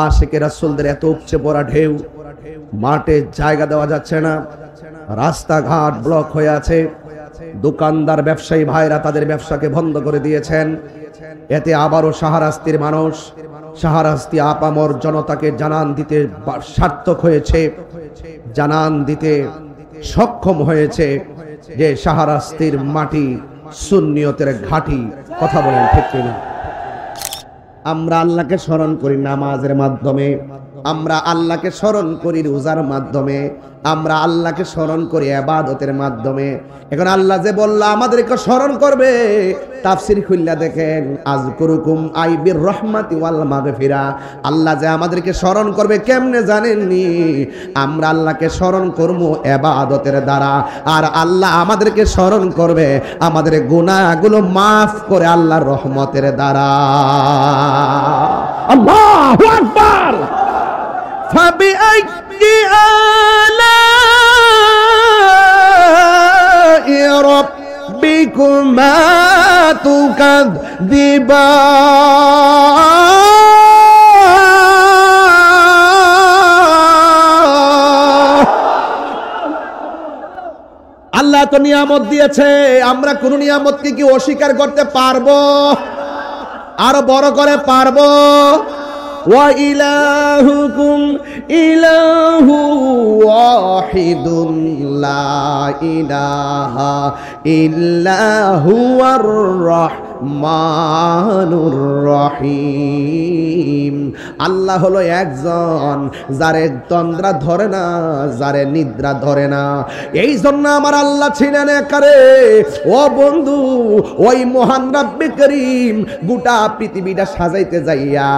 আশিকে রাসূলদের এত উপচে পড়া ঢেউ, মাঠে জায়গা দেওয়া যাচ্ছে না, রাস্তাঘাট ব্লক হয়ে আছে, দোকানদার ব্যবসায়ী ভাইরা তাদের ব্যবসাকে বন্ধ করে দিয়েছেন। এতে আবারও শাহরাস্তির মানুষ, শাহরাস্তি আপামর জনতাকে জানান দিতে সার্থক হয়েছে, জানান দিতে সক্ষম হয়েছে যে শাহরাস্তির মাটি সুন্নিয়তের ঘাঁটি। কথা বলেন ঠিক কিনা? আমরা আল্লাহকে স্মরণ করি নামাজের মাধ্যমে, আমরা আল্লাহকে স্মরণ করি রোজার মাধ্যমে, আমরা আল্লাহকে স্মরণ করি ইবাদতের মাধ্যমে। এখন আল্লাহ যে বলল আমাদেরকে স্মরণ করবে, তাফসীর খুললা দেখেন, আযকুরুকুম আইবির রহমাতি ওয়াল মাগফিরা। আল্লাহ যে আমাদেরকে স্মরণ করবে কেমনে জানেননি? আমরা আল্লাহকে স্মরণ করব ইবাদতের দ্বারা, আর আল্লাহ আমাদেরকে স্মরণ করবে আমাদের গুনাহগুলো মাফ করে আল্লাহর রহমতের দ্বারা। আল্লাহু আকবার। ফাবিআই আলা'i রাব্বিকুমা তুকাযযিবান। আল্লাহ তো নিয়ামত দিয়েছে, আমরা কোন নিয়ামতকে কি অস্বীকার করতে পারবো? আরো বড় করে পারবো? ওয়া ইলাহুকুম ইলাহু ওয়াহিদুন লা ইলাহা ইল্লা হুয়ার রহমানুর রহিম। আল্লাহ হলো একজন, যারে তন্দ্রা ধরে না, যারে নিদ্রা ধরে না। এই জন্য আমার আল্লাহ ছিলেন একারে। ও বন্ধু, ওই মহান রব্বে করিম গোটা পৃথিবীটা সাজাইতে যাইয়া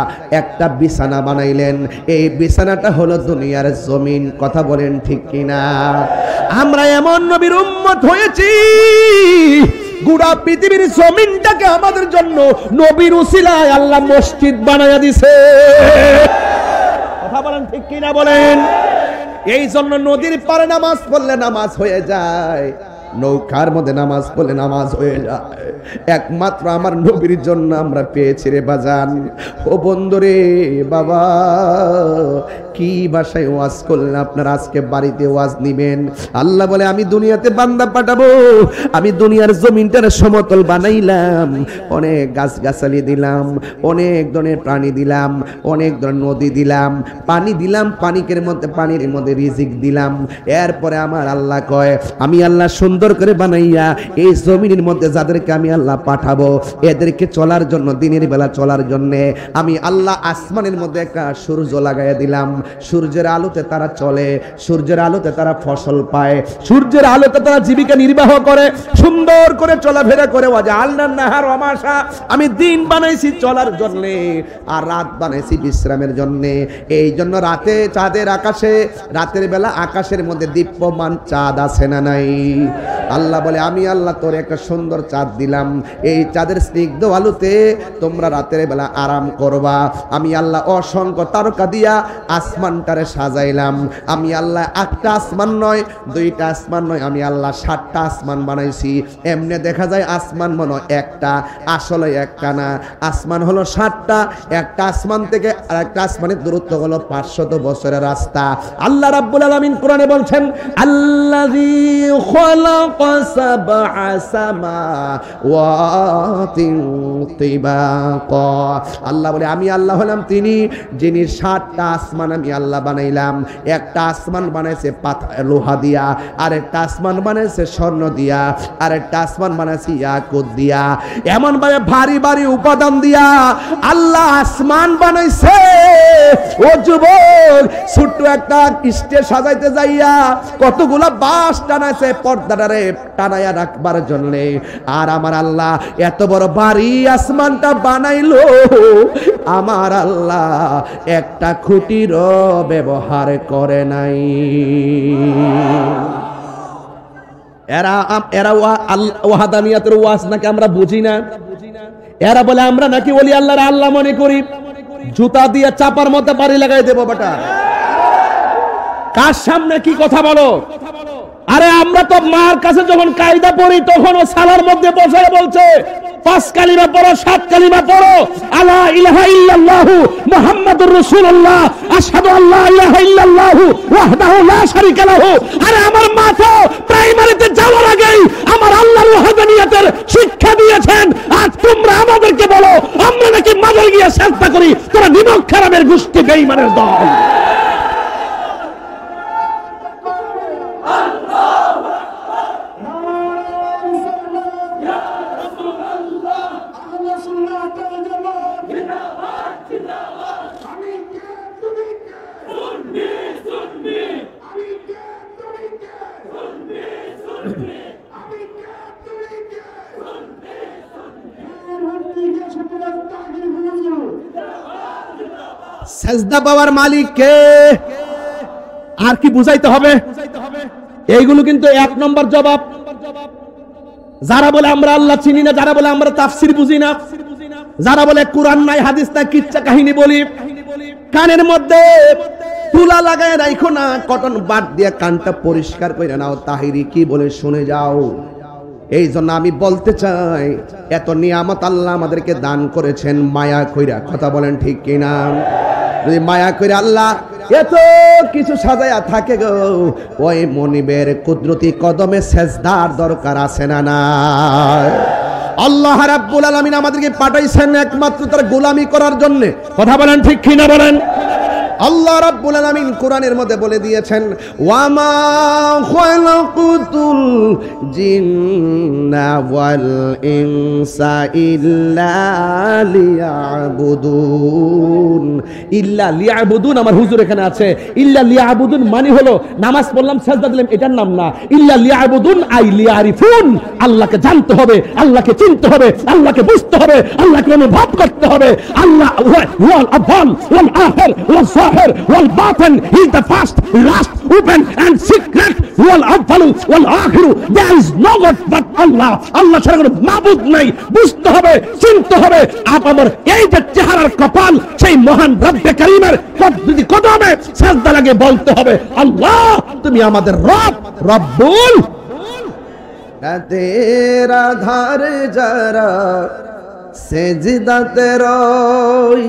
একটা বিছানা বানাইলেন। এই বিছানাটা হলো দুনিয়ার জমিন। কথা বলেন ঠিক কিনা? আমরা এমন নবীর উম্মত হয়েছি, গোটা পৃথিবীর জমিনটাকে আমাদের জন্য নবীর উসিলায় আল্লাহ মসজিদ বানায়া দিছে। কথা বলেন ঠিক কিনা বলেন? এই জন্য নদীর পাড়ে নামাজ পড়লে নামাজ হয়ে যায়, নৌকার মধ্যে নামাজ পড়লে নামাজ হয়ে যায়। একমাত্র আমার নবীর জন্য আমরা পেয়েছি রে বাজান। ও বন্ধুরে বাবা, কি ভাষায় ওয়াজ করলেন আপনারা? আজকে বাড়িতে ওয়াজ নিবেন। আল্লাহ বলে আমি দুনিয়াতে বান্দা পাঠাবো, আমি দুনিয়ার জমিনটার সমতল বানাইলাম, অনেক গাছগাছালি দিলাম, অনেক ধরনের প্রাণী দিলাম, অনেক ধরনের নদী দিলাম, পানি দিলাম, পানির মধ্যে রিজিক দিলাম। এরপরে আমার আল্লাহ কয় আমি আল্লাহ সুন্দর করে বানাইয়া এই জমিনের মধ্যে যাদেরকে আমি আল্লাহ পাঠাবো, এদেরকে চলার জন্য, দিনের বেলা চলার জন্য আমি আল্লাহ আসমানের মধ্যে একটা সূর্য লাগাইয়া দিলাম। সূর্যের আলোতে তারা চলে, সূর্যের আলোতে তারা ফসল পায়, সূর্যের আলোতে তারা জীবিকা নির্বাহ করে, সুন্দর করে চলাফেরা করে। ওয়াজআলনা নাহার ওয়া মাশা, আমি দিন বানাইছি চলার জন্য, আর রাত বানাইছি বিশ্রামের জন্য। এই জন্য রাতে চাঁদের আকাশে, রাতের বেলা আকাশের মধ্যে দীপ্যমান চাঁদ আছে না নাই? আল্লাহ বলে আমি আল্লাহ তোর একটা সুন্দর চাঁদ দিলাম, এই চাঁদের স্নিগ্ধ আলোতে তোমরা রাতের বেলা আরাম করবা। আমি আল্লাহ অসংখ্য তারকা দিয়া আসমানটারে সাজাইলাম। আমি আল্লাহ একটা আসমান নয়, দুইটা আসমান নয়, আমি আল্লাহ 7টা আসমান বানাইছি। এমনি দেখা যায় আসমান মনে একটা, আসলে একটা না। আসমান হলো 7টা, একটা আসমান থেকে আর একটা আসমানের দূরত্ব হলো 500 বছরের রাস্তা। আল্লাহ রাব্বুল আলামিন কোরআনে বলছেন আল্লাযী খালাকা সাবআ সামাওয়াতিন তিবাকা। আল্লাহ বলে আমি আল্লাহ হলাম তিনি যিনি 7টা আসমান আমি আল্লাহ বানাইলাম। একটা আসমান বানাইছে লোহা দিয়া, আর একটা আসমান বানাইছে স্বর্ণ দিয়া, আর একটা আসমান বানাইছে ইয়াকুত দিয়া। এমন ভাবে ভারী ভারী উপাদান দিয়া আল্লাহ আসমান বানাইছে। ও যুবক, ছোট্ট একটা স্টেজ সাজাইতে যাইয়া কতগুলা বাঁশ টানাইছে পর্দাটারে টানাইয়া রাখবার জন্য। আর আমার আল্লাহ এত বড় ভারী আসমানটা বানাইলো, আমার আল্লাহ একটা খুঁটিরও ব্যবহার করে নাই। এরা ওয়াহাদানিয়াতের ওয়াজ নাকি আমরা বুঝি না। এরা বলে আমরা নাকি ওলি আল্লাহর আল্লাহ মনে করি, জুতা দিয়ে চাপার মধ্যে বাড়ি লাগাই দেবো। বেটা কার সামনে কি কথা বলো? আরে আমরা তো মার কাছে যখন কায়দা পড়ি তখন ও সালার মধ্যে বসে বলছে 5 কালিমা পড়ো, 7 কালিমা পড়ো, আলা ইলাহা ইল্লাল্লাহু মুহাম্মাদুর রাসূলুল্লাহ, আশহাদু আল্লা ইলাহা ইল্লাল্লাহু ওয়াহদাহু লা শারীকা লাহু। আরে আমার মা তো প্রাইমারিতে যাওয়ার আগেই আমার আল্লাহর ওয়াহদানিয়তের শিক্ষা দিয়েছেন। আজ তোমরা আমাদেরকে বলো আমরা নাকি মাজারে গিয়ে সিজদা করি? তোরা নিমক খারাপের গোষ্ঠী, বেঈমানের দল। সেজদা পাওয়ার মালিক কে? আর কি বুঝাইতে হবে? এইগুলো কিন্তু 1 নম্বর জবাব। যারা বলে আমরা আল্লাহ চিনি না, যারা বলে আমরা তাফসীর বুঝি না, যারা বলে কোরআন নাই হাদিস নাই কিচ্ছা কাহিনী বলি, কানের মধ্যে তুলা লাগায় রাখো না, কটন বাদ দিয়ে কানটা পরিষ্কার করে নাও, তাহিরি কি বলে শুনে যাও। এই জন্য আমি বলতে চাই, এত নিয়ামত আল্লাহ আমাদেরকে দান করেছেন মায়া কইরা, কথা বলেন ঠিক কিনা? যদি মায়া কইরা আল্লাহ এত কিছু সাজায়া থাকে গো, ওই মনিবের কুদরতি কদমে সেজদার দরকার আছে না? না, আল্লাহ রাব্বুল আলামিন আমাদেরকে পাঠাইছেন একমাত্র তার গোলামি করার জন্য, কথা বলেন ঠিক কিনা বলেন? আল্লাহ রাব্বুল আলামিন কোরআনের মধ্যে বলে দিয়েছেন, ওয়ামা খালাকুতুল জিন্না ওয়াল ইনসা ইল্লা লিয়াবুদুন। ইল্লা লিয়াবুদুন আমার হুজুর এখানে আছে। ইল্লা লিয়াবুদুন মানে হলো নামাজ পড়লাম সিজদা দিলাম এটার নাম না। ইল্লা লিয়াবুদুন আই লিয়ারিফুন, আল্লাহকে জানতে হবে, আল্লাহকে চিনতে হবে, আল্লাহকে বুঝতে হবে, আল্লাহকে অনুভব করতে হবে। আল্লাহ ওয়াল আফল ওয়াল আখির ওয়াল জাহির ওয়াল বাতিন, he is the first, last, open and secret, ওয়াল আফল ওয়াল আখির, there is no god but Allah. Allah ছাড়া কোনো মাবুদ নাই, বুঝতে হবে, চিনতে হবে। আপনার এই যে চেহারার কপাল, সেই মহান রব্বে কারীমের কদমে সিজদা লাগে বলতে হবে, আল্লাহ তুমি আমাদের রব, রব্বুল। তেরা ধার যারা সেজদাতে রয়,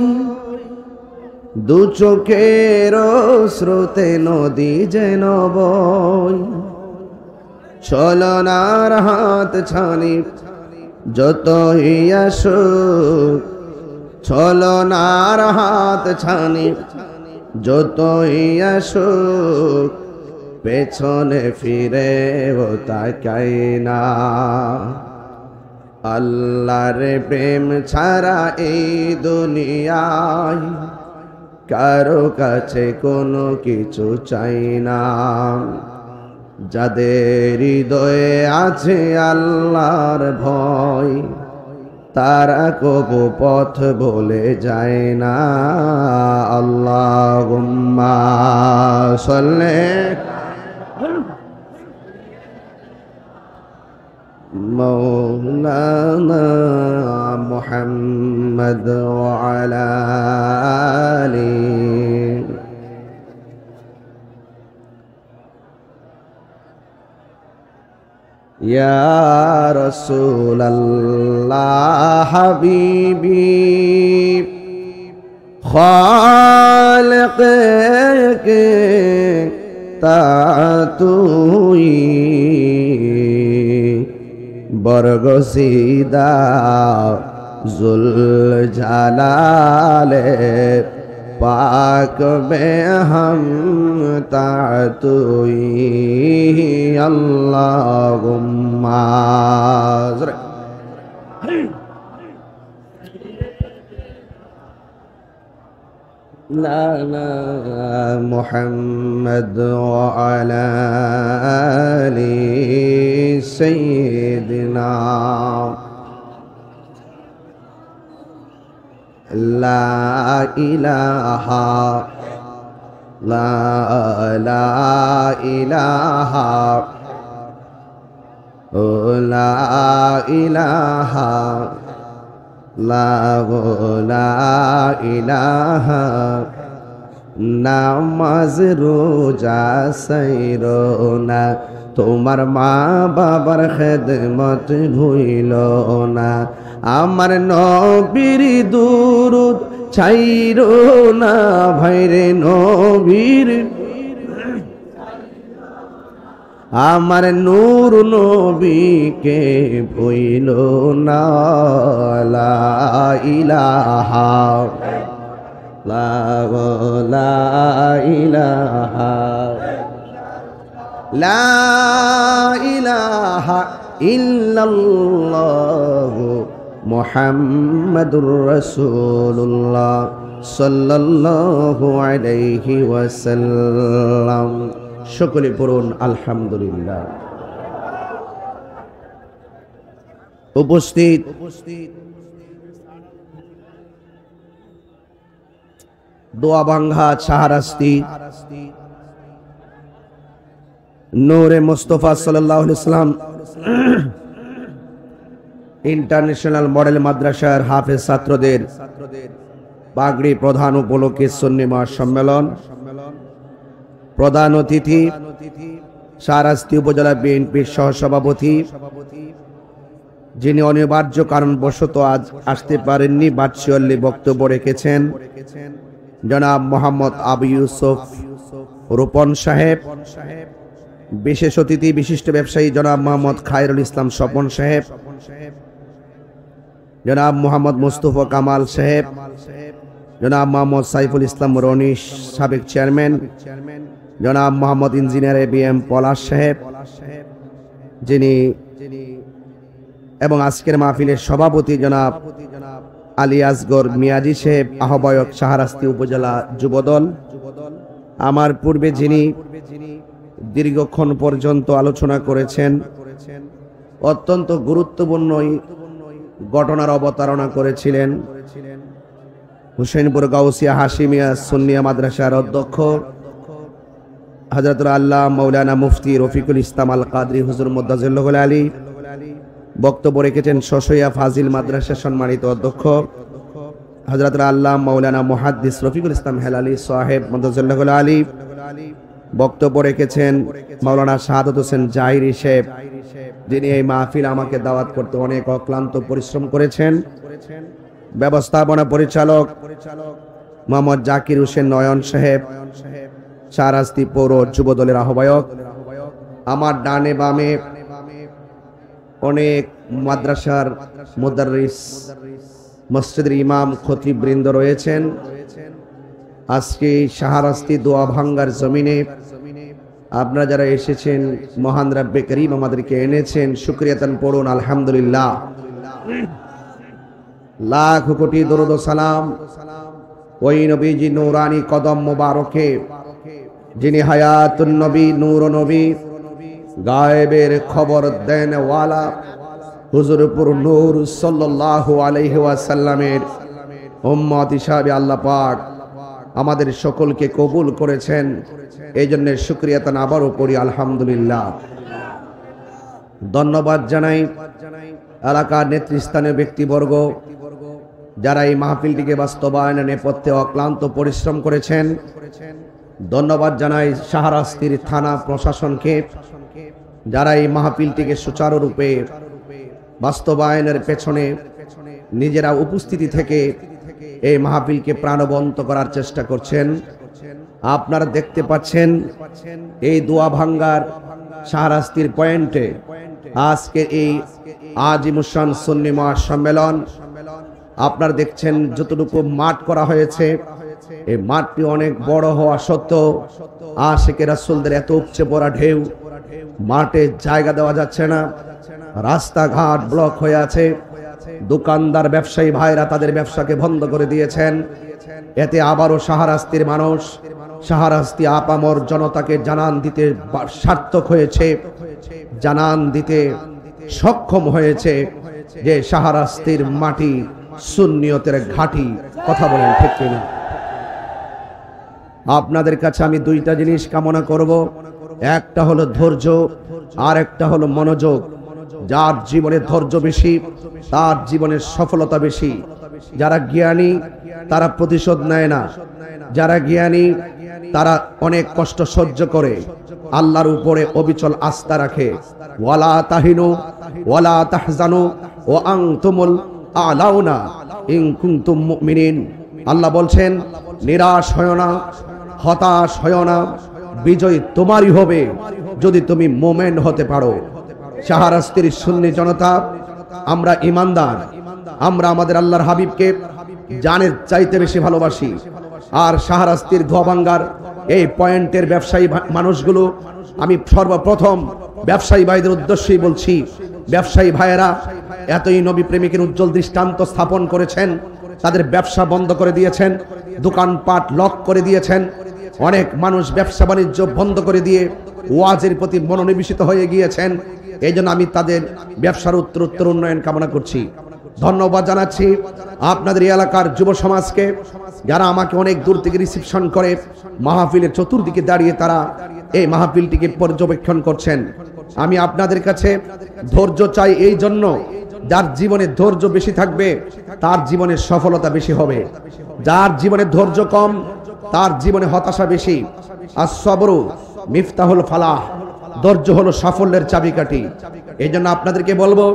দু চোখের স্রোতে নদী যেন বয়, ছলনার হাত ছানি যতই আসুক, ছলনার হাত ছানি যতই আসুক, পেছনে ফিরে ও তাকাই না। আল্লাহর প্রেম ছাড়া এই দুনিয়ায় কারো কাছে কোনো কিছু চাই না। যাদের হৃদয়ে আছে আল্লাহর ভয়, তারা কবু পথ বলে যায় না। আল্লাহুম্মা সাল্লি مولانا محمد وعلى آله يا رسول الله حبيبي خالقك তাতুই বরগসিদা জুল জালালে পাক মে হাম তাতুই আল্লাহুম্মা লানা মুহাম্মদ ওয়া আলা আলি সাইয়্যিদিনা লা ইলাহা লা ইলাহা লা ইলাহা লা ইলাহা নামাজ রোজা সাইরো না তোমার মা বাবার খেদমত ভুইল না, আমার নবীর দুরুদ ছাইরো না ভাইরে নবীর, আমার নূর নবীকে ভুইল না। লা ইলাহা লা ইলাহা লা ইলাহা ইল্লাল্লাহু মুহাম্মাদুর রাসূলুল্লাহ সাল্লাল্লাহু আলাইহি ওয়াসাল্লাম। সকলে পড়ুন আলহামদুলিল্লাহ। উপস্থিত দোয়াবাঙ্গা শাহরাস্তি নূরে মুস্তাফা সাল্লাল্লাহু আলাইহি ওয়াসাল্লাম ইন্টারন্যাশনাল মডেল মাদ্রাসার হাফেজ ছাত্রদের পাগড়ি প্রধান উপলক্ষে সুন্নি মহাসম্মেলন। প্রধান অতিথি শাহরাস্তি উপজেলা বিএনপির সহসভাপতি, যিনি অনিবার্য কারণবশত আজ আসতে পারেননি, ভার্চুয়ালি বক্তব্য রেখেছেন জনাব মোহাম্মদ আবু ইউসুফ রূপন সাহেব। বিশেষ অতিথি বিশিষ্ট ব্যবসায়ী জনাব মোহাম্মদ খায়রুল ইসলাম স্বপন সাহেব, জনাব মোহাম্মদ মুস্তফা কামাল সাহেব, জনাব মোহাম্মদ সাইফুল ইসলাম রনি সাবেক চেয়ারম্যান, জনাব মোহাম্মদ ইঞ্জিনিয়ার এবিএম পলাশ সাহেব যিনি, এবং আজকের মাহফিলের সভাপতি জনাব আলী আসগর মিয়াজি সাহেব, আহ্বায়ক শাহরাস্তি উপজেলা যুবদল। আমার পূর্বে যিনি দীর্ঘক্ষণ পর্যন্ত আলোচনা করেছেন, অত্যন্ত গুরুত্বপূর্ণ ঘটনার অবতারণা করেছিলেন, হুসেনপুর গাউসিয়া হাশিমিয়া সুন্নিয়া মাদ্রাসার অধ্যক্ষ হযরতুল আল্লাহ মাওলানা মুফতি রফিকুল ইসলাম আল কাদরি হুজুর মুদ্দাজিল্লাহু আলী। বক্তব্য রেখেছেন শশইয়া ফাজিল মাদ্রাসার সম্মানিত অধ্যক্ষ হযরতুল আল্লাহ মাওলানা মুহাদ্দিস রফিকুল ইসলাম হেলালি সাহেব মুদ্দাজিল্লাহু আলী। বক্তব্য রেখেছেন মাওলানা শাহাদাত হোসেন জাহিরি সাহেব, যিনি এই মাহফিল আমাকে দাওয়াত করতে অনেক অক্লান্ত পরিশ্রম করেছেন। ব্যবস্থাপনা পরিচালক মোহাম্মদ জাকির হোসেন নয়ন সাহেব, শাহরাস্তি পৌর যুবদলের আহ্বায়ক। আমার ডানে বামে অনেক মাদ্রাসার মুদাররিস, মসজিদের ইমাম, খতিব বৃন্দ রয়েছেন। আজকে শাহরাস্তি দোয়া ভাঙ্গার জমিনে আপনারা যারা এসেছেন, মহান রব্বে করিম আমাদেরকে এনেছেন, শুকরিয়াতান পড়ুন আলহামদুলিল্লাহ। লাখ কোটি দরুদ ও সালাম ওই নবীজি নূরানি কদম মোবারকে, যিনি হায়াতুন নবী, নূর নবী, গায়েবের খবর দেন ওয়ালা হুজুরপুর নূর সাল্লাল্লাহু আলাইহি ওয়াসাল্লামের উম্মত হিসাবে আল্লাহ পাক আমাদের সকলকে কবুল করেছেন। এই জন্য শুকরিয়াতান আবারও পড়ি আলহামদুলিল্লাহ। ধন্যবাদ জানাই এলাকার নেতৃস্থানীয় ব্যক্তিবর্গ যারা এই মাহফিলটিকে বাস্তবায়নের নেপথ্যে অক্লান্ত পরিশ্রম করেছেন। ধন্যবাদ জানাই শাহরাস্তির থানা প্রশাসনকে, যারা এই মাহফিলটিকে সুচারুরূপে বাস্তবায়নের পেছনে নিজেরা উপস্থিতি থেকে এই মাহফিলকে প্রাণবন্ত করার চেষ্টা করছেন। আপনারা দেখতে পাচ্ছেন এই দোয়া ভাঙ্গার শাহরাস্তির পয়েন্টে আজকে এই আজিমুসান সুন্নি মহাসম্মেলন। আপনারা দেখছেন যতটুকু মাঠ করা হয়েছে, এই মাঠটি অনেক বড় হওয়া সত্ত্বেও আশিকে রাসূলদের এত উপচে পড়া ঢেউ, মাঠে জায়গা দেওয়া যাচ্ছে না, রাস্তাঘাট ব্লক হয়ে আছে, দোকানদার ব্যবসায়ী ভাইরা তাদের ব্যবসাকে বন্ধ করে দিয়েছেন। এতে আবারও শাহরাস্তির মানুষ, শাহরাস্তি আপামর জনতাকে জানান দিতে সার্থক হয়েছে, জানান দিতে সক্ষম হয়েছে যে শাহরাস্তির মাটি সুন্নিয়তের ঘাঁটি। কথা বলেন ঠিক কিনা? আপনাদের কাছে আমি দুইটা জিনিস কামনা করব, একটা হলো ধৈর্য, আর একটা হলো মনোযোগ। যার জীবনে ধৈর্য বেশি তার জীবনের সফলতা বেশি। যারা জ্ঞানী তারা প্রতিশোধ নেয় না, যারা জ্ঞানী তারা অনেক কষ্ট সহ্য করে আল্লাহর উপরে অবিচল আস্থা রাখে। ওয়ালা তাহিনু ওয়ালা তাহজানু ওয়া আনতুমুল আলাউনা ইন কুনতুম মুমিনিন। আল্লাহ বলছেন, নিরাশ হয় না, হতাশ হয় না, বিজয় তোমারই হবে যদি তুমি মুমিন হতে পারো। শাহরাস্তির সুন্নি জনতা, আমরা ইমানদার, আমরা আমাদের আল্লাহর হাবিবকে জানের চাইতে বেশি ভালোবাসি। আর শাহরাস্তির ধোয়াভাঙ্গার এই পয়েন্টের ব্যবসায়ী মানুষগুলো, আমি সর্বপ্রথম ব্যবসায়ী ভাইদের উদ্দেশ্যেই বলছি, ব্যবসায়ী ভাইয়েরা এতই নবী প্রেমিকের উজ্জ্বল দৃষ্টান্ত স্থাপন করেছেন, তাদের ব্যবসা বন্ধ করে দিয়েছেন, দোকানপাট লক করে দিয়েছেন। অনেক মানুষ ব্যবসা বাণিজ্য বন্ধ করে দিয়ে ওয়াজের প্রতি মনোনিবেশিত হয়ে গিয়েছেন। এই জন্য আমি তাদের ব্যবসার উত্তরোত্তর উন্নয়ন কামনা করছি। ধন্যবাদ জানাচ্ছি আপনাদের এলাকার যুব সমাজকে, যারা আমাকে অনেক দূর থেকে রিসিপশন করে মাহফিলের চতুর্দিকে দাঁড়িয়ে তারা এই মাহফিলটিকে পর্যবেক্ষণ করছেন। আমি আপনাদের কাছে ধৈর্য চাই, এই জন্য যার জীবনে ধৈর্য বেশি থাকবে তার জীবনে সফলতা বেশি হবে। যার জীবনে ধৈর্য কম তার জীবনে হতাশা বেশি। আস-সবরু মিফতাহুল ফালাহ, ধৈর্য হলো সাফল্যের চাবিকাঠি। এই জন্য আপনাদেরকে বলবো,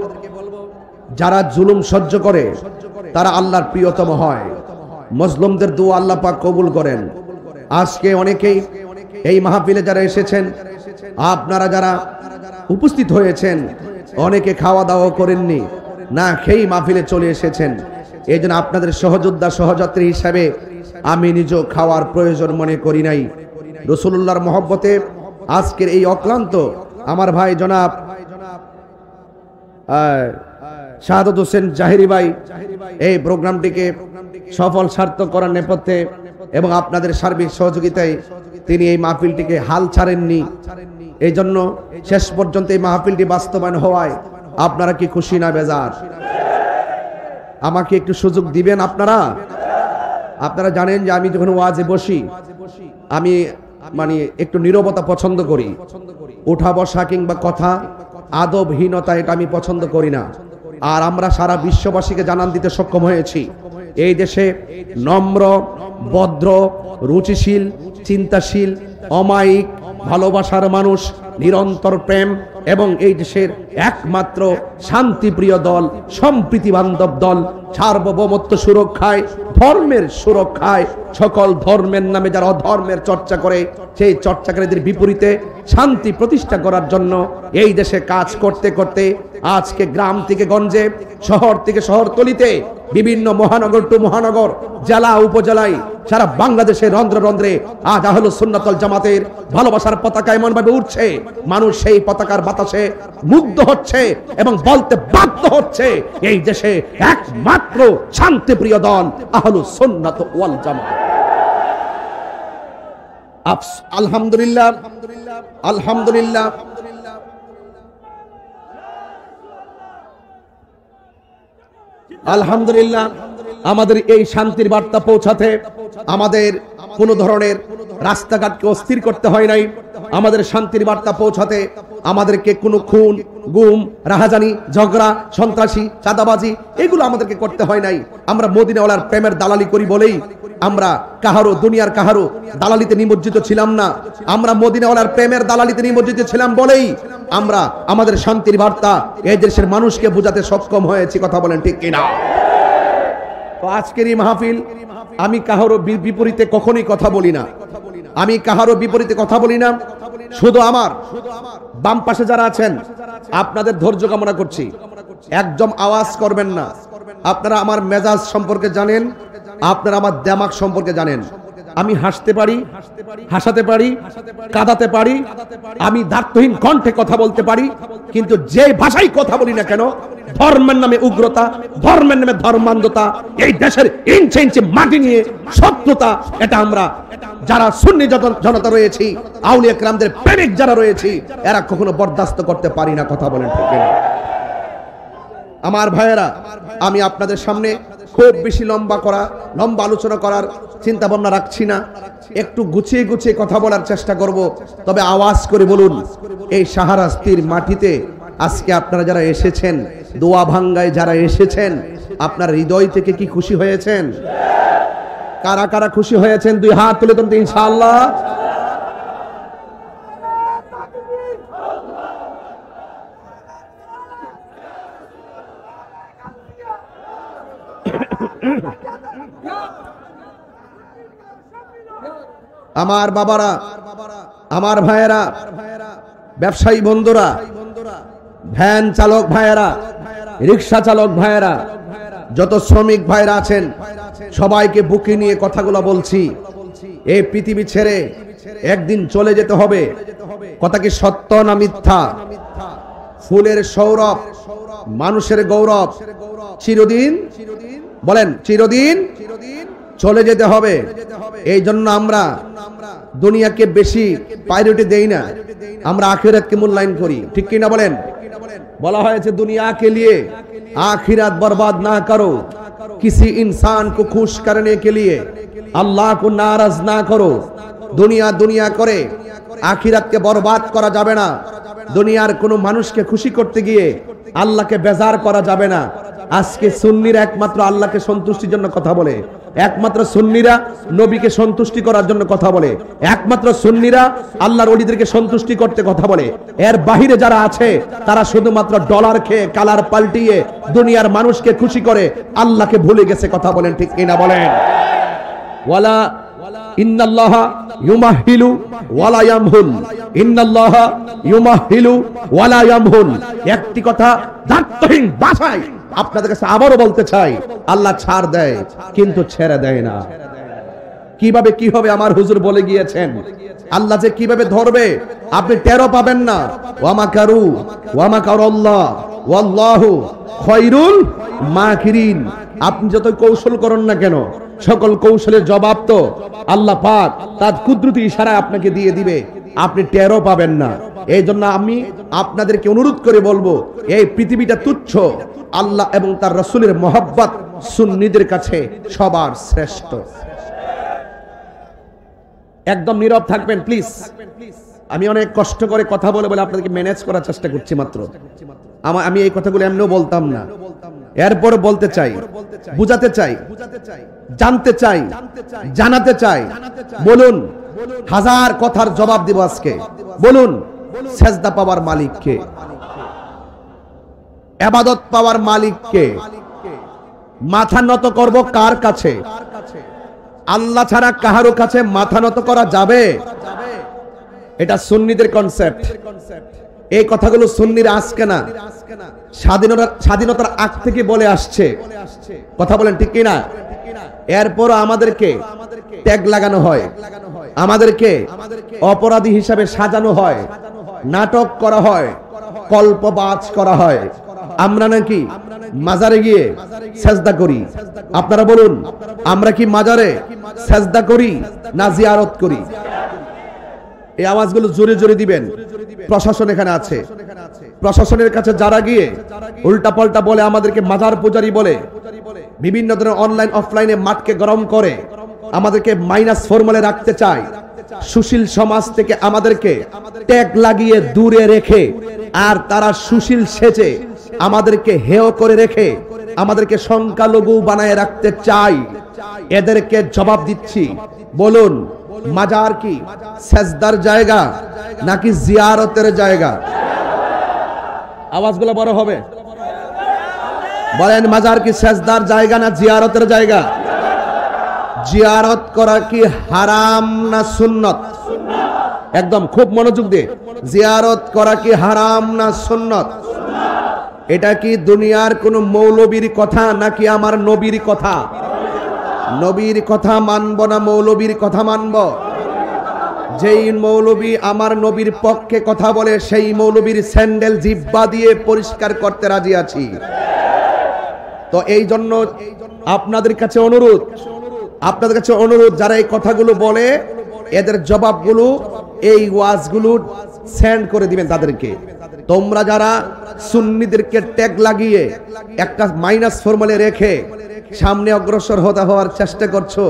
যারা জুলুম সহ্য করে তারা আল্লাহর প্রিয়তম হয়। মজলুমদের দোয়া আল্লাহ পাক কবুল করেন। আজকে অনেকেই এই মাহফিলে যারা এসেছেন, আপনারা যারা উপস্থিত হয়েছেন, অনেকে খাওয়া দাওয়া করেননি, না খেয়েই মাহফিলে চলে এসেছেন। এই জন্য আপনাদের সহযোদ্ধা সহযাত্রী হিসাবে আমি নিজ খাওয়ার প্রয়োজন মনে করি নাই। রাসূলুল্লাহর মহব্বতে আজকের এই অক্লান্ত আমার ভাই জনাব শাহাদাত হোসেন জাহেরি ভাই এই প্রোগ্রামটিকে সফল সার্থক করার নেপথ্যে এবং আপনাদের সার্বিক সহযোগিতায় তিনি এই মাহফিলটিকে হাল ছাড়েননি। এই জন্য শেষ পর্যন্ত এই মাহফিলটি বাস্তবায়ন হওয়ায় আপনারা কি খুশি না বেজার? আমাকে একটু সুযোগ দিবেন আপনারা? আপনারা জানেন যে আমি যখন ওয়াজে বসি আমি একটু নীরবতা পছন্দ করি। উঠা বসা কিংবা কথা আদবহীনতা এটা আমি পছন্দ করি না। আর আমরা সারা বিশ্ববাসীকে জানান দিতে সক্ষম হয়েছি, এই দেশে নম্র, ভদ্র, রুচিশীল, চিন্তাশীল, অমায়িক, ভালোবাসার মানুষ, নিরন্তর প্রেম এবং এই দেশের একমাত্র শান্তিপ্রিয় দল, সম্প্রীতি বান্ধব দল, সার্বভৌমত্ব সুরক্ষায়, ধর্মের সুরক্ষায়, সকল ধর্মের নামে যারা অধর্মের চর্চা করে সেই চর্চাকারীদের বিপরীতে শান্তি প্রতিষ্ঠা করার জন্য এই দেশে কাজ করতে করতে আজকে গ্রাম থেকে গঞ্জে, শহর থেকে শহরতলিতে, বিভিন্ন মহানগর টু মহানগর, জেলা উপজেলায়, সারা বাংলাদেশের রন্ধ্রে রন্ধ্রে আজ আহলুস সুন্নাত ওয়াল জামাতের ভালোবাসার পতাকা এমন ভাবে উঠছে, মানুষ সেই পতাকার বাতাসে মুগ্ধ হচ্ছে এবং বলতে বাধ্য হচ্ছে এই দেশে একমাত্র শান্তিপ্রিয় দল আহলুস সুন্নাত ওয়াল জামাত। আলহামদুলিল্লাহ, আলহামদুলিল্লাহ। আলহামদুলিল্লাহ, আমাদের এই শান্তির বার্তা পৌঁছাতে আমাদের কোনো ধরনের রাস্তাঘাটকে অস্থির করতে হয় নাই। আমাদের শান্তির বার্তা পৌঁছাতে আমাদেরকে কোনো খুন, গুম, রাহাজানি, ঝগড়া, সন্ত্রাসী, চাঁদাবাজি এগুলো আমাদেরকে করতে হয় নাই। আমরা মদিনাওয়ালার প্রেমের দালালি করি বলেই আমরা কাহারো, দুনিয়ার কাহারো দালালিতে নিমজ্জিত ছিলাম না। আমরা মদিনাওয়ালার প্রেমের দালালিতে নিমজ্জিত ছিলাম বলেই আমরা আমাদের শান্তির বার্তা এই দেশের মানুষকে বোঝাতে সক্ষম হয়েছি। কথা বলেন ঠিক কিনা? তো আজকের এই মাহফিল, আমি কাহারো বিপরীতে কখনোই কথা বলি না। আমি কাহারো বিপরীতে কথা বলি না। শুধু আমার বাম পাশে যারা আছেন আপনাদের ধৈর্য কামনা করছি। একদম আওয়াজ করবেন না। আপনারা আমার মেজাজ সম্পর্কে জানেন, আপনারা আমার দিমাগ সম্পর্কে জানেন। আমি হাসতে পারি, হাসাতে পারি, কাঁদাতে পারি, আমি দ্বার্থহীন কণ্ঠে কথা বলতে পারি, কিন্তু যে ভাষায় কথা বলি না কেন, ধর্মের নামে উগ্রতা, ধর্মের নামে ধর্মান্ধতা, এই দেশের ইঞ্চে ইঞ্চে মাটি নিয়ে শত্রুতা, এটা আমরা যারা সুন্নি জনতা রয়েছি, আউলিয়া কেরামদের প্রেমিক যারা রয়েছি, এরা কখনো বরদাস্ত করতে পারি না। কথা বলেন ঠিক কিনা? আমার ভাইয়েরা, আমি আপনাদের সামনে খুব বেশি লম্বা আলোচনা করার চিন্তা ভাবনা রাখছি না। একটু গুছিয়ে গুছিয়ে কথা বলার চেষ্টা করব। তবে আওয়াজ করে বলুন, এই শাহরাস্তির মাটিতে আজকে আপনারা যারা এসেছেন, দোয়া ভাঙ্গায় যারা এসেছেন, আপনার হৃদয় থেকে কি খুশি হয়েছেন? কারা কারা খুশি হয়েছেন দুই হাত তুলে তুলতে ইনশাআল্লাহ। আমার বাবারা, আমার ভাইয়েরা, ব্যবসায়ী বন্ধুরা, ভ্যান চালক ভাইয়েরা, রিক্সা চালক ভাইয়েরা, যত শ্রমিক ভাইরা আছেন সবাইকে বুকে নিয়ে কথাগুলো বলছি। এই পৃথিবী ছেড়ে একদিন চলে যেতে হবে। কথা কি সত্য না মিথ্যা? ফুলের সৌরভ, মানুষের গৌরব চিরদিন, বলেন চিরদিন চলে যেতে হবে। এই জন্য আমরা দুনিয়াকে বেশি প্রায়োরিটি দেই না, আমরা আখিরাতকে মূল্যায়ন করি। ঠিক কি না বলেন? বলা হয়েছে দুনিয়া কে লিয়ে आखिरत बर्बाद ना करो, किसी इंसान को खुश करने के लिए अल्लाह को नाराज ना करो। दुनिया दुनिया करे आखिरत के बर्बाद करा जाबे ना। दुनियार कोनो मानुषके खुशी करते गिये আল্লাহকে বেজার করা যাবে না। আজকে সুন্নিরা একমাত্র আল্লাহকে সন্তুষ্টির জন্য কথা বলে, একমাত্র সুন্নিরা নবীকে সন্তুষ্টি করার জন্য কথা বলে, একমাত্র সুন্নিরা আল্লাহর ওলিদেরকে সন্তুষ্টি করতে কথা বলে। এর বাহিরে যারা আছে তারা শুধুমাত্র ডলার খেয়ে কালার পাল্টিয়ে দুনিয়ার মানুষকে খুশি করে আল্লাহকে ভুলে গেছে। কথা বলেন ঠিক কিনা বলেন? ওয়ালা ইন্নাল্লাহা ইউমাহিলু ওয়ালা ইয়ামহুল, ইন্নাল্লাহা ইউমাহিলু ওয়ালা ইয়ামহুল। একটি কথা দায়িত্বহীন ভাষায় আপনাদের কাছে আবারও বলতে চাই, আল্লাহ ছাড় দেয় কিন্তু ছেড়ে দেয় না। কিভাবে কি হবে আমার হুজুর বলে গিয়েছেন, আল্লাহ যে কিভাবে ধরবে আপনি টেরও পাবেন না। ওয়ামাকারু ওয়ামাকারুল্লাহ ওয়াল্লাহু খায়রুল মাকিরিন। আপনি যত কৌশল করেন না কেন, সকল কৌশলের জবাব তো আল্লাহ পাক তার কুদরতি ইশারায় আপনাকে দিয়ে দিবে, আপনি টেরও পাবেন না। এই জন্য আমি আপনাদেরকে অনুরোধ করে বলবো, এই পৃথিবীটা তুচ্ছ, আল্লাহ এবং তার রাসূলের মহব্বত সুন্নিদের কাছে সবার শ্রেষ্ঠ। একদম নীরব থাকবেন প্লিজ। আমি অনেক কষ্ট করে কথা বলে বলে আপনাদেরকে ম্যানেজ করার চেষ্টা করছি মাত্র। আমি এই কথাগুলো এমনিও বলতাম না, এরপর বলতে চাই, বুঝাতে চাই, জানতে চাই, জানাতে চাই। বলুন, হাজার কথার জবাব দিব আজকে। বলুন, সেজদা পাওয়ার মালিক কে? ইবাদত পাওয়ার মালিক কে? মাথা নত করব কার কাছে? আল্লাহ ছাড়া কাহারো কাছে মাথা নত করা যাবে? এটা সুন্নিদের কনসেপ্ট। এই কথাগুলো সুন্নিরা আজকে না, স্বাধীনতার আগ থেকে বলে আসছে। কথা বলেন ঠিক কিনা? এরপর আমাদেরকে ট্যাগ লাগানো হয়, আমাদেরকে অপরাধী হিসাবে সাজানো হয়, নাটক করা হয়, কল্পবাজ করা হয়। আমরা নাকি মাজারে গিয়ে সেজদা করি? আপনারা বলুন, আমরা কি মাজারে সেজদা করি না জিয়ারত করি? এই আওয়াজগুলো জোরে জোরে দিবেন। প্রশাসন এখানে আছে, প্রশাসনের কাছে যারা গিয়ে উল্টা পাল্টা বলে, আমাদেরকে মাজার পূজারি বলে, বিভিন্ন ধরনের অনলাইন অফলাইনে মাঠকে গরম করে আমাদেরকে মাইনাস ফর্মুলে রাখতে চায়, সুশীল সমাজ থেকে আমাদেরকে ট্যাগ লাগিয়ে দূরে রেখে, আর তারা সুশীল সেজে আমাদেরকে হেয় করে রেখে আমাদেরকে সংখ্যালঘু বানায় রাখতে চাই। এদেরকে জবাব দিচ্ছি, বলুন, মাজার কি সেজদার জায়গা নাকি জিয়ারতের জায়গা? আওয়াজগুলো বড় হবে। বলেন, মাজার কি সেজদার জায়গা না জিয়ারতের জায়গা? জিয়ারত করা কি হারাম না সুন্নত? একদম খুব মনোযোগ দিয়ে, জিয়ারত করা কি হারাম না সুন্নত? এটা কি দুনিয়ার কোন মৌলবীর কথা নাকি আমার নবীর কথা? নবীর কথা মানব না মৌলবীর কথা মানব? যেই মৌলবী আমার নবীর পক্ষে কথা বলে সেই মৌলবীর স্যান্ডেল জিহ্বা দিয়ে পরিষ্কার করতে রাজি আছি। তো এই জন্য আপনাদের কাছে অনুরোধ, আপনাদের কাছে অনুরোধ, যারা এই কথাগুলো বলে এদের জবাবগুলো, এই ওয়াজগুলো সেন্ড করে দিবেন তাদেরকে। তোমরা যারা সুন্নিদেরকে ট্যাগ লাগিয়ে একটা মাইনাস ফর্মুলে রেখে সামনে অগ্রসর হওয়ার চেষ্টা করছো,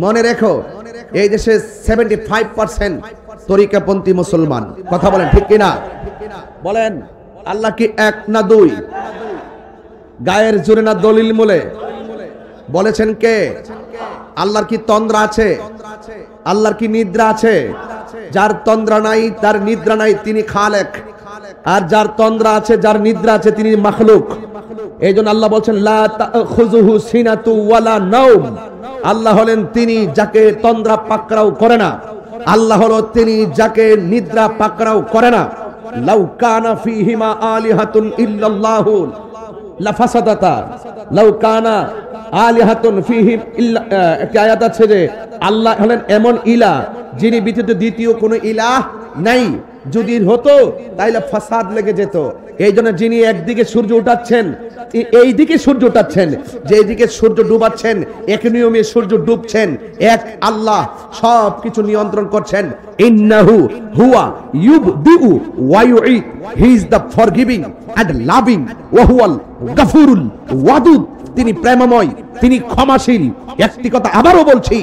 মনে রেখো এই দেশে 75% তরিকাপন্থী মুসলমান। কথা বলেন ঠিক কিনা? বলেন, আল্লাহ কি এক না দুই? গায়ের জোরে না দলিল মূলে? বলেছেন কে? আল্লাহর কি তন্দ্রা আছে? আল্লাহর কি নিদ্রা আছে? যার তন্দ্রা নাই, তার নিদ্রা নাই, তিনি খালেক। আর যার তন্দ্রা আছে, যার নিদ্রা আছে, তিনি মাখলুক। এইজন্য আল্লাহ বলছেন লা তাখুযুহু সিনাতু ওয়ালা নাওম। আল্লাহ হলেন তিনি যাকে তন্দ্রা পাকড়াও করে না। আল্লাহ হলো তিনি যাকে নিদ্রা পাকড়াও করে না। লাউ কানা ফীহিমা আলিহাতুন ইল্লাল্লাহু লাফাসাদাতা। লাউ কানা আলিহাতুন ফীহিম ইল্লা, একটা আয়াত আছে যে আল্লাহ হলেন এমন ইলাহ যিনি ব্যতীত দ্বিতীয় কোনো ইলাহ নাই। যদি হতো তাইলে ফাসাদ লেগে যেত। এই জন্য যিনি একদিকে সূর্য উঠাচ্ছেন, এই দিকে সূর্য উঠাচ্ছেন, যে দিকে সূর্য ডুবাচ্ছেন, এক নিয়মে সূর্য ডুবছেন, এক আল্লাহ সব কিছু নিয়ন্ত্রণ করছেন। ইন্নাহু হুয়া ইউবদিউ ওয়া ইউঈদ। He is the forgiving and loving ওয়া হুয়াল গফুরুল ওয়াদুদ। তিনি প্রেমময়, তিনি ক্ষমাশীল। একটি কথা আবারও বলছি,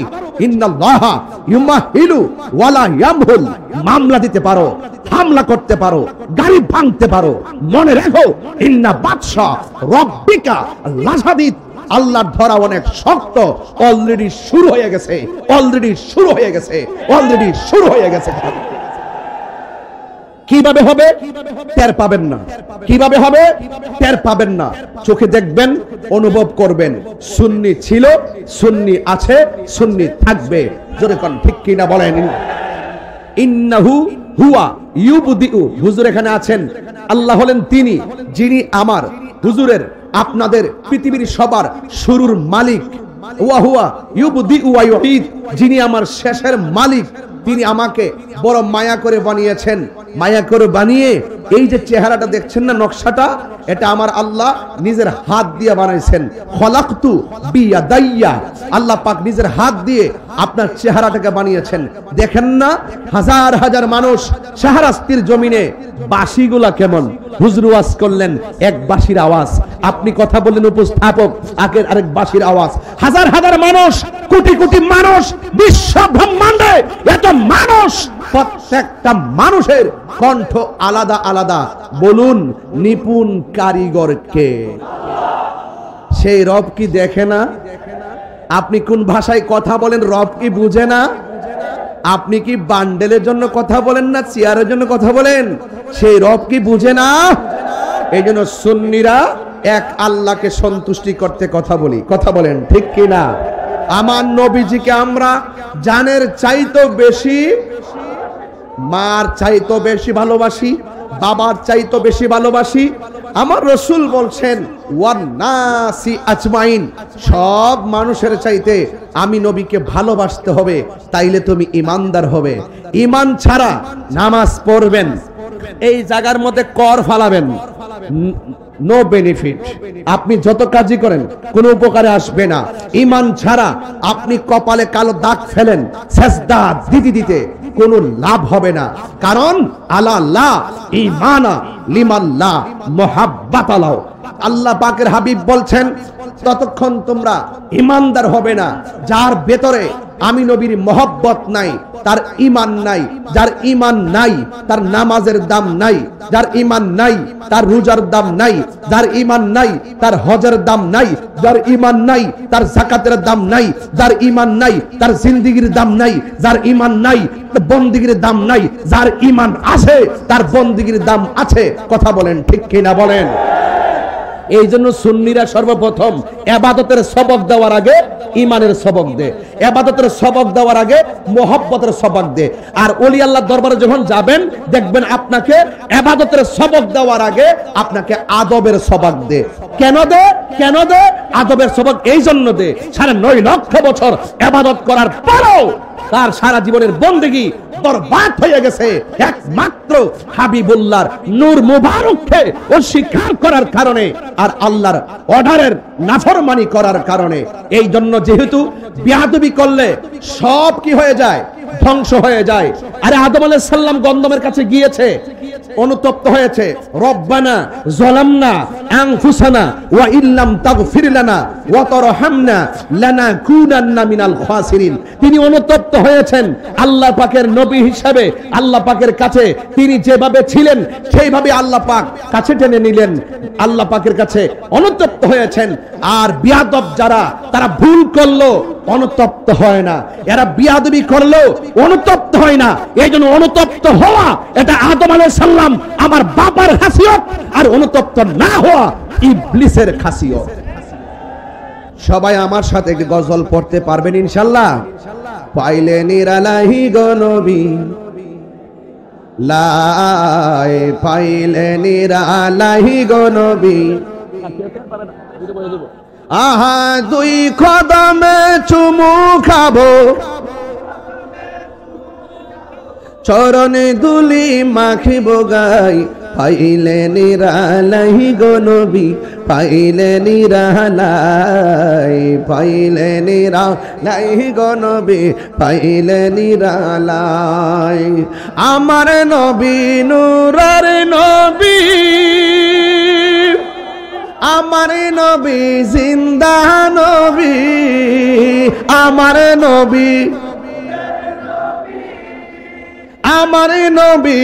ইন্নাল্লাহা ইউমাহিলু ওয়ালা ইয়ামহুল। মামলা দিতে পারো, হামলা করতে পারো, গাড়ি ভাঙতে পারো, মনে রাখো ইন্না বাদশা রব্বিকা লাশাদীদ। আল্লাহর ধরা অনেক শক্ত। অলরেডি শুরু হয়ে গেছে, অলরেডি শুরু হয়ে গেছে, অলরেডি শুরু হয়ে গেছে। কিভাবে হবে টের পাবেন না, কিভাবে হবে টের পাবেন না। চোখে দেখবেন, অনুভব করবেন। সুন্নি ছিল, সুন্নি আছে, সুন্নি থাকবে। জোরে কোন ঠিক কিনা বলেন। ইন্নাহু হুয়া ইউবদিউ। হুজুর এখানে আছেন, আল্লাহ হলেন তিনি যিনি আমার, হুজুরের, আপনাদের, পৃথিবীর সবার শুরুর মালিক। ওয়া হুয়া ইউবদিউ ওয়া ইউঈদ। যিনি আমার শেষের মালিক। তিনি আমাকে বড় মায়া করে বানিয়েছেন। মায়া করে বানিয়ে এই যে চেহারাটা দেখছেন না, নকশাটা, এটা আমার আল্লাহ নিজের হাত দিয়ে বানাইছেন। খলাকতু বিয়াদাইয়া। আল্লাহ পাক নিজের হাত দিয়ে আপনার চেহারাটাকে বানিয়েছেন। দেখেন না হাজার হাজার মানুষ শাহরাস্তির জমিনে। বাঁশিগুলা কেমন? হুজুর ওয়াজ করলেন, এক বাঁশির আওয়াজ। আপনি কথা বললেন, উপস্থাপক আগের আরেক বাঁশির আওয়াজ। হাজার হাজার মানুষ, কোটি কোটি মানুষ, বিশ্ব ব্রহ্মাণ্ডে এত মানুষ, প্রত্যেকটা মানুষের কণ্ঠ আলাদা আলাদা। বলুন নিপুণ কারিগর কে? সেই রব কি দেখে না? আপনি কোন ভাষায় কথা বলেন রব কি বুঝে না? আপনি কি বান্ডেলের জন্য কথা বলেন না চেয়ারের জন্য কথা বলেন? সেই রব কি বুঝে না? এই জন্য সুন্নিরা এক আল্লাহকে সন্তুষ্টি করতে কথা বলি। কথা বলেন ঠিক কিনা? আমার নবীজিকে আমরা জানের চাইতো বেশি, মার চাইতো বেশি ভালোবাসি, বাবার চাইতো বেশি ভালোবাসি। আমার রাসূল বলছেন ওয়ান নাসি আজমাইন। সব মানুষের চাইতে আমি নবীকে ভালোবাসতে হবে, তাইলে তুমি ইমানদার হবে। ইমান ছাড়া নামাজ পড়বেন, এই জায়গার মধ্যে কর ফালাবেন, নো বেনিফিট। আপনি যত কাজই করেন কোনো উপকারে আসবে না। ইমান ছাড়া আপনি কপালে কালো দাগ ফেলেন, সেজদা দিতে দিতে কোনো লাভ হবে না। কারণ আল্লাহ ঈমানা লিমাল্লাহ মুহাব্বাতালাহ। আল্লাহ পাকের হাবিব বলছেন ততক্ষণ তোমরা ইমানদার হবে না যার ভেতরে আমি নবীর মহব্বত নাই, তার ঈমান নাই। যার ঈমান নাই তার নামাজের দাম নাই, যার ঈমান নাই তার রোজার দাম নাই, যার ঈমান নাই তার হজের দাম নাই, যার ঈমান নাই তার যাকাতের দাম নাই, যার ঈমান নাই তার জিন্দেগীর দাম নাই, যার ঈমান নাই তার বন্দেগীর দাম নাই, যার ঈমান আছে তার বন্দেগীর দাম আছে। কথা বলেন ঠিক কিনা বলেন? এই জন্য সুন্নিরা সর্বপ্রথম ইবাদতের সবক দেওয়ার আগে ঈমানের সবক দেয়, ইবাদতের সবক দেওয়ার আগে মুহাব্বতের সবক দেয়। আর ওলি আল্লাহর দরবারে যখন যাবেন দেখবেন আপনাকে ইবাদতের সবক দেওয়ার আগে আপনাকে আদবের সবক দেয়। কেন দেয়? কেন দেয়? আদবের সবক এই জন্য দেয়, 9.5 লক্ষ বছর ইবাদত করার পরেও তার সারা জীবনের বন্দেগী বরবাদ হয়ে গেছে একমাত্র হাবিবুল্লাহর নূর মুবারককে অস্বীকার করার কারণে আর আল্লাহর অর্ডারের নাফরমানি করার কারণে। এই জন্য যেহেতু বিয়াদবি করলে সব কি হয়ে যায়? ধ্বংস হয়ে যায়। আরে আদম আলাইহিস সালাম গন্ধমের কাছে গিয়েছে, অনুতপ্ত হয়েছে, রব্বানা যালামনা আনফুসানা ওয়া ইল্লাম তাগফির লানা ওয়া তারহামনা লানাকুনান্না মিনাল খাসিরিন। তিনি অনুতপ্ত হয়েছেন আল্লাহ পাকের নবী হিসেবে। আল্লাহ পাকের কাছে তিনি যেভাবে ছিলেন সেইভাবে আল্লাহ পাক কাছে টেনে নিলেন, আল্লাহ পাকের কাছে অনুতপ্ত হয়েছেন। আর বিয়াদব যারা, তারা ভুল করলো, অনুতপ্ত হয় না, এরা বিয়াদবি করলেও অনুতপ্ত হয় না। এই জন্য অনুতপ্ত হওয়া এটা আদম আলাইহিস সালাম আমার বাবার খাসিয়ত, আর অনুতপ্ত না হওয়া ইবলিসের খাসিয়ত। সবাই আমার সাথে একটি গজল পড়তে পারবেন ইনশাআল্লাহ? পাইলে নিরালাহি গো নবী, লাই পাইলে নিরালাহি গো নবী, আহা দুই কদমে চুমু খাবো, চরণে দুলি মাখিব গাই, পাইলে নিরালাই গো নবী, পাইলে নিরালাই, পাইলে নিরালাই গো নবী, পাইলে নিরালাই। আমার নবী নূরের নবী, আমার নবী জিন্দা নবী, আমার নবী, আমার নবী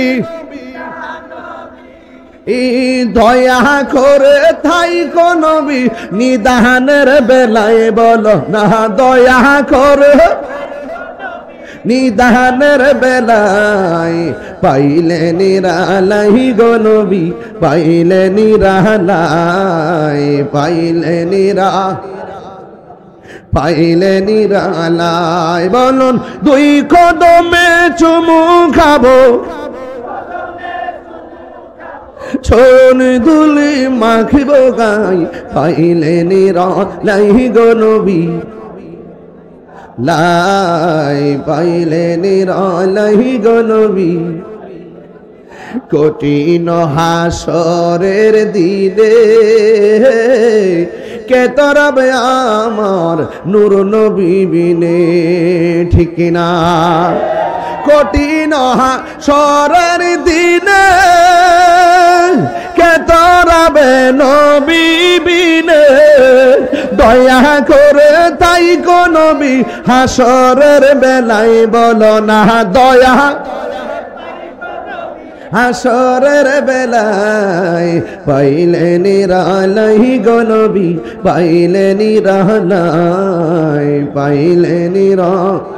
দয়া করে থাই কো নবী, নিদানের বেলায় বলো না দয়া করে, নিদানের বেলায় পাইলে নিরালাই গো নবী, পাইলে নিরালাই, পাইলে নিরা, পাইলে নিরালাই। বলুন দুই কদমে চুমু খাবো, চরণ দুলি মাখিব গাই, পাইলে নিরালাই গো নবী, লাই পাইলে নিরালাই গো নবী। কঠিন হাসরের দিনে কে তরাবে আমার নূর নবী বিনে, ঠিক না? কঠিন হাসরের দিনে কে তরাবে নবী বিনে, দয়া করে তাই কো নবী হাসরের বেলায় বলো না দয়া, হাসরের বেলায় পাইলে নিরালাই গো নবী, পাইলে নিরালাই, পাইলে নিরালাই,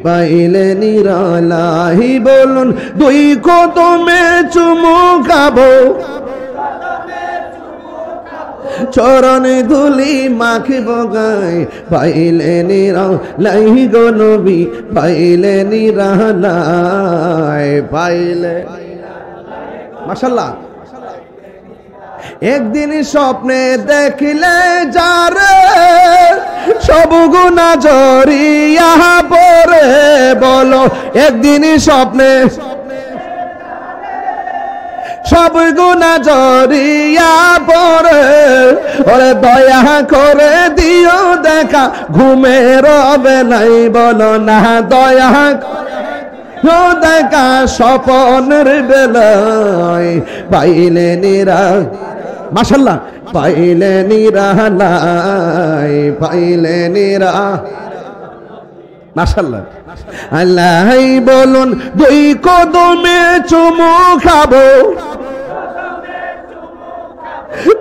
পাইলে নিরালাই। বলুন দুই কদমে চুমু খাবো, চরণে ধুলি মাখিব গাই, পাইলে নিরালাই গো নবী, পাইলে নিরালাই, পাইলে। মাশাআল্লাহ। একদিন স্বপ্নে দেখিলে যারে, সব গুনাহ জড়িয়া পড়ে, বলো একদিন স্বপ্নে সব গুনাহ জড়িয়া পড়ে, ওরে দয়া করে দিও দেখা ঘুমের বেলায় বলো না দয়া দেখা স্বপনের বেলায়, পাইলে নিরা, মাশাআল্লাহ, পাইলে নিরালাই, পাইলে নিরা, মাশাআল্লাহ। আল্লাহ বলুন দুই কদমে চুমু খাবো,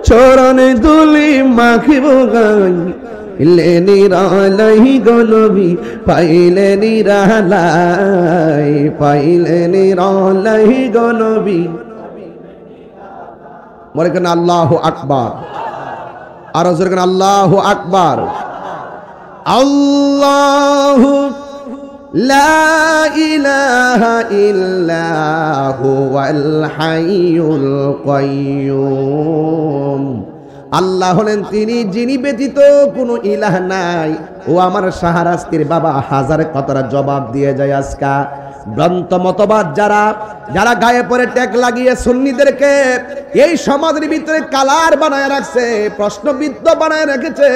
চরণে দুলি মাখিব গাই, পাইলে নিরালাই গো নবী, পাইলে নিরালাই, পাইলে নিরালাই গো নবী। মনে করেন আল্লাহু আকবার, আর জোরে করেন আল্লাহু আকবার। আল্লাহু লা ইলাহা ইল্লা হুয়াল হাইয়ুল কাইয়্যুম। আল্লাহ হলেন তিনি যিনি ব্যতীত কোনো ইলাহ নাই। ও আমার শাহরাস্তির বাবা হাজার কতরা জবাব দিয়ে যায় আজকা। ভ্রান্ত মতবাদ যারা যারা গায়ে পরে ট্যাগ লাগিয়ে সুন্নিদেরকে এই সমাজের ভিতরে কালার বানায় রাখছে, প্রশ্নবিদ্ধ বানায় রেখেছে,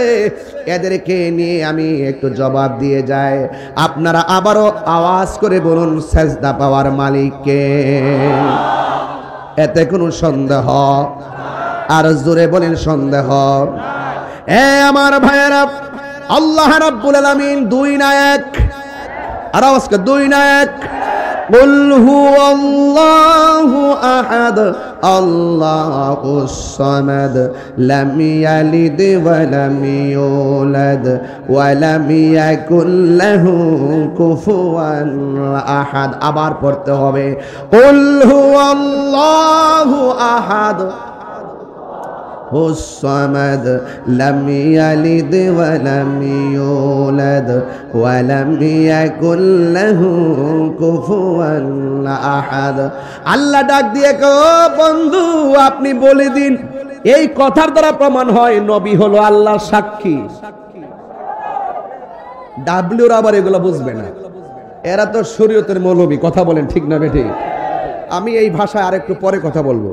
এদেরকে নিয়ে আমি একটু জবাব দিয়ে যাই। আপনারা আবারও আওয়াজ করে বলুন সেজদা পাওয়ার মালিককে। এতে কোনো সন্দেহ? আর জোরে বলেন সন্দেহ? এ আমার ভাইয়েরা, আল্লাহ রাব্বুল আলামিন দুই না এক, আর আওয়াজ করে দুই না এক। কুল হুয়াল্লাহু আহাদ আল্লাহুস সামাদ লাম ইয়ালিদ ওয়া লাম ইউলাদ ওয়া লাম ইয়াকুল লাহু কুফুয়ান আহাদ। আবার পড়তে হবে কুল হুয়াল্লাহু আহাদ الصمد لم يلد ولم يولد ولم يكن له كفوا احد। আল্লাহ ডাক দিয়ে কো বন্ধু আপনি বলে দিন, এই কথার দ্বারা প্রমাণ হয় নবী হলো আল্লাহর সাক্ষী। ডাব্লিউর আবার এগুলো বুঝবে না, এরা তো শরীয়তের মৌলবী। কথা বলেন ঠিক না বেঠিক? আমি এই ভাষায় আরেকটু পরে কথা বলবো,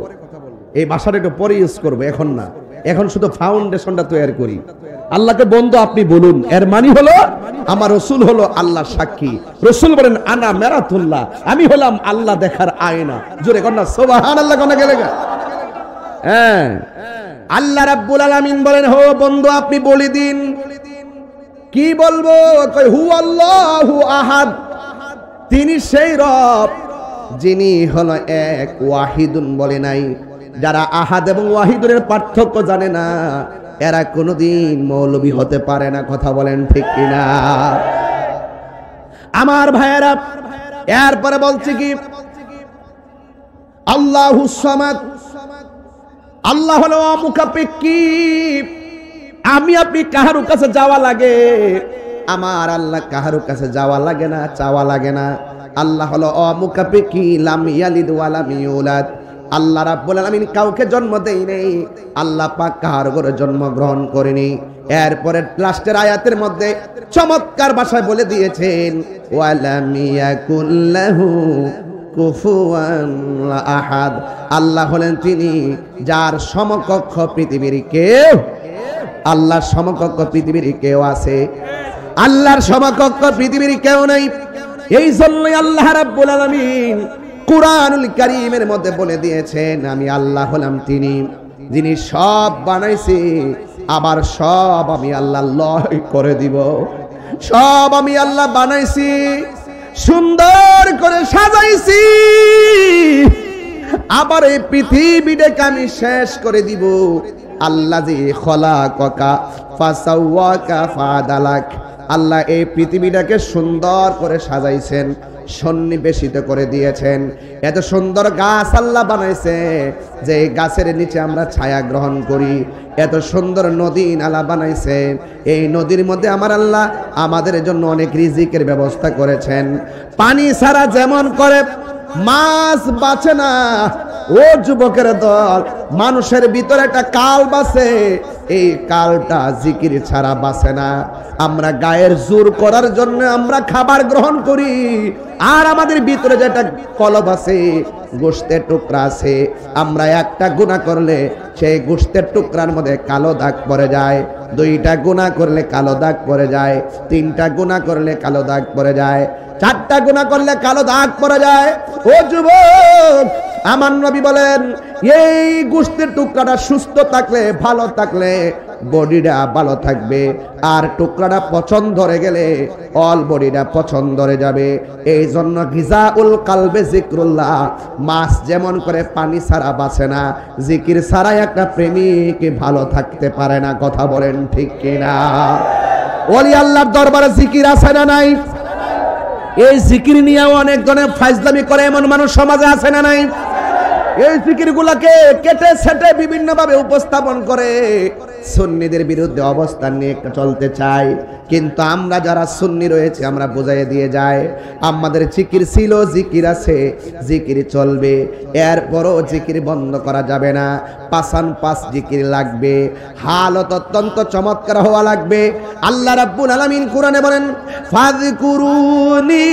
এই ভাষাটা একটু পরে ইউজ করবো, এখন না। এখন শুধু ফাউন্ডেশনটা তৈরি করি। আল্লাহকে বন্ধু আপনি বলুন, এর মানে হলো আমার রসুল হলো আল্লাহ সাক্ষী। রসুল বলেন আনা মেরাতুল্লাহ, আমি হলাম আল্লাহ দেখার আয়না। জোরে কন্যা সুবহানাল্লাহ কোনা গেলে গা। হ্যাঁ, আল্লাহ রাব্বুল আলামিন বলেন হো বন্ধু আপনি বলে দিন। কি বলবো? কই হু আল্লাহু আহাদ, তিনি সেই রব যিনি হলো এক, ওয়াহিদুন বলে নাই। যারা আহাদ এবং ওয়াহিদুনের পার্থক্য জানে না এরা কোনোদিন মৌলবী হতে পারে না। কথা বলেন ঠিক কিনা আমার ভাইয়েরা? এরপরে বলছি কি আল্লাহুস সামাদ, আল্লাহ হলো অমুখাপেক্ষী। আমি আপনি কাহারো কাছে যাওয়া লাগে, আমার আল্লাহ কাহারো কাছে যাওয়া লাগে না, চাওয়া লাগে না। আল্লাহ হলো অমুখাপেক্ষী, লাম ইয়ালিদ ওয়া লাম ইউলাদ। আল্লাহ রাব্বুল আলামিন কাউকে জন্ম দেই নেই, আল্লাহ পাক কাহার ঘরে জন্ম গ্রহণ করেনি। এরপরে লাস্টের আয়াতের মধ্যে চমৎকার ভাষায় বলে দিয়েছেন ওয়া লাম ইয়াকুল লাহু কুফুয়ান আহাদ। আল্লাহ হলেন তিনি যার সমকক্ষ পৃথিবীর কেউ, আল্লাহর সমকক্ষ পৃথিবীর কেউ আছে? আল্লাহর সমকক্ষ পৃথিবীর কেউ নেই। এই জন্যই আল্লাহ রাব্বুল আলামিন কুরআনুল কারীমের মধ্যে বলে দিয়েছেন আমি আল্লাহ হলাম তিনি যিনি সব বানাইছি, আবার সব আমি আল্লাহ লয় করে দিব। সব আমি আল্লাহ বানাইছি, সুন্দর করে সাজাইছি, আবার এই পৃথিবীটাকে আমি শেষ করে দিব। আল্লাযী খলাকাকা ফাসাওয়াকা ফাআদালাক। আল্লাহ এই পৃথিবীটাকে সুন্দর করে সাজাইছেন, সন্নিবেশিত করে দিয়েছেন। এত সুন্দর গাছ আল্লাহ বানাইছে যে গাছের নিচে আমরা ছায়া গ্রহণ করি। এত সুন্দর নদী নালা বানাইছে, এই নদীর মধ্যে আমার আল্লাহ আমাদের জন্য অনেক রিজিকের ব্যবস্থা করেছেন। পানি ছাড়া যেমন করে মাছ বাঁচে না, ও যুবকের দল, মানুষের ভিতরে একটা কাল বাসে, এই কালটা জিকির ছাড়া বাসে না। আমরা গায়ের জোর করার জন্য আমরা খাবার গ্রহণ করি, আর আমাদের ভিতরে যেটা কলব আছে, গোশতের টুকরা আছে, আমরা একটা গুনাহ করলে সেই গোশতের টুকরার মধ্যে কালো দাগ পড়ে যায়। দুইটা গুনাহ করলে কালো দাগ পড়ে যায়, তিনটা গুনাহ করলে কালো দাগ পড়ে যায়, চারটা গুনাহ করলে কালো দাগ পড়ে যায়। ও যুবক, আমার নবী বলেন এই গোশতের টুকরাটা সুস্থ থাকলে, ভালো থাকলে বডিটা ভালো থাকবে, আর টুকরাটা পছন্দ ধরে গেলে অল বডিটা পছন্দ ধরে যাবে। এই জন্য গিজাউল কালবে জিক্রুল্লাহ। মাছ যেমন করে পানি ছাড়া বাঁচে না, জিকির ছাড়া একটা প্রেমিক ভালো থাকতে পারে না। কথা বলেন ঠিক কিনা? ওলি আল্লাহর দরবারে জিকির আছে না নাই? এই জিকির নিয়ে অনেক জনের ফাইজলামি করে এমন মানুষ সমাজে আছে না নাই? এই জিকিরগুলোকে কেটে সেটে বিভিন্ন ভাবে উপস্থাপন করে সুন্নিদের বিরুদ্ধে অবস্থান নিয়ে চলতে চায়। কিন্তু আমরা যারা সুন্নি রয়েছে আমরা বুঝাইয়ে দিয়ে যাই আমাদের জিকির ছিল, জিকির আছে, জিকির চলবে, এরপরও জিকির বন্ধ করা যাবে না। পাসান পাস জিকির লাগবে, হালত অত্যন্ত চমৎকার হওয়া লাগবে। আল্লাহ রাব্বুল আলামিন কোরআনে বলেন ফাযকুরুনি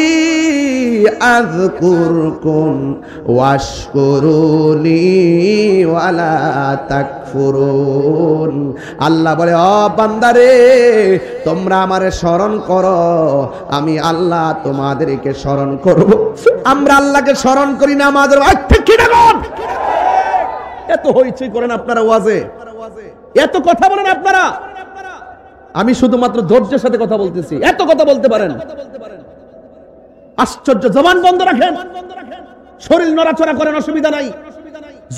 আযকুরকুম ওয়াশকুরুনি ওয়ালা তাকফুরুন। আল্লাহ বলে ও বান্দারে তোমরা আমারে স্মরণ করো, আমি আল্লাহ তোমাদেরকে স্মরণ করব। আমরা আল্লাহকে স্মরণ করি না, আমাদের এত হইচই করেন আপনারা ওয়াজে, এত কথা বলেন আপনারা। আমি শুধুমাত্র ধৈর্যের সাথে কথা বলতেছি, এত কথা বলতে পারেন? আশ্চর্য। জবান বন্ধ রাখেন, শরীর নড়াচড়া করেন, অসুবিধা নাই,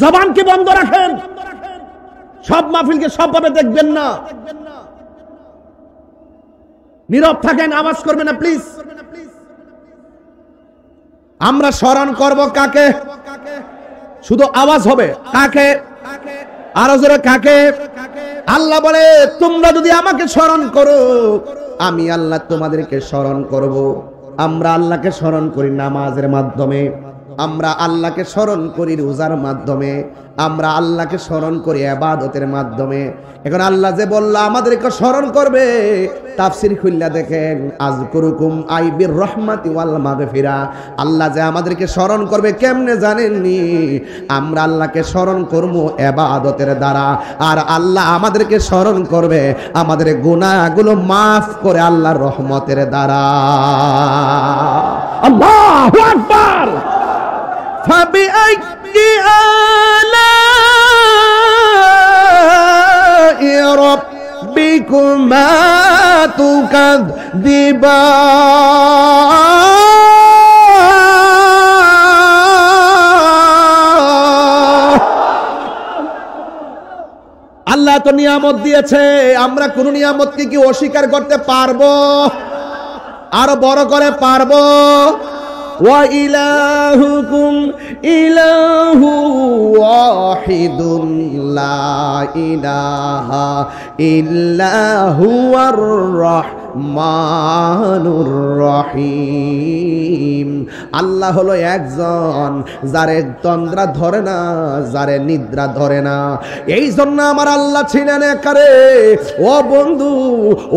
জবানকে বন্ধ রাখেন। সব মাহফিলকে সবভাবে দেখবেন না, নীরব থাকেন, আওয়াজ করবেন না প্লিজ। আমরা স্মরণ করব কাকে? শুধু আওয়াজ হবে কাকে? আরো জোরে কাকে? আল্লাহ বলে তোমরা যদি আমাকে স্মরণ করো আমি আল্লাহ তোমাদেরকে স্মরণ করব। আমরা আল্লাহকে স্মরণ করি নামাজের মাধ্যমে, আমরা আল্লাহকে স্মরণ করি রোজার মাধ্যমে, আমরা আল্লাহকে স্মরণ করি ইবাদতের মাধ্যমে। এখন আল্লাহ যে বলল আমাদেরকে স্মরণ করবে, তাফসীর খুললা দেখেন, আযকুরুকুম আই বির রাহমাতি ওয়াল মাগফিরা। আল্লাহ যে আমাদেরকে স্মরণ করবে কেমনে জানেননি? আমরা আল্লাহকে স্মরণ করব ইবাদতের দ্বারা, আর আল্লাহ আমাদেরকে স্মরণ করবে আমাদের গুনাহগুলো মাফ করে আল্লাহর রহমতের দ্বারা। আল্লাহু আকবার। ফাবিআই আলাই রাব্বিকুমা তুকাযযিবান। আল্লাহ তো নিয়ামত দিয়েছে, আমরা কোন নিয়ামতকে কি অস্বীকার করতে পারবো? আরো বড় করে পারবো? ওয়া ইলাহুকুম ইলাহু ওয়াহিদুন লা ইলাহা ইল্লা হুয়ার রহমানুর রহিম। আল্লাহ হলো একজন, যারে তন্দ্রা ধরে না, যারে নিদ্রা ধরে না। এই জন্য আমার আল্লাহ ছিলেন একারে। ও বন্ধু,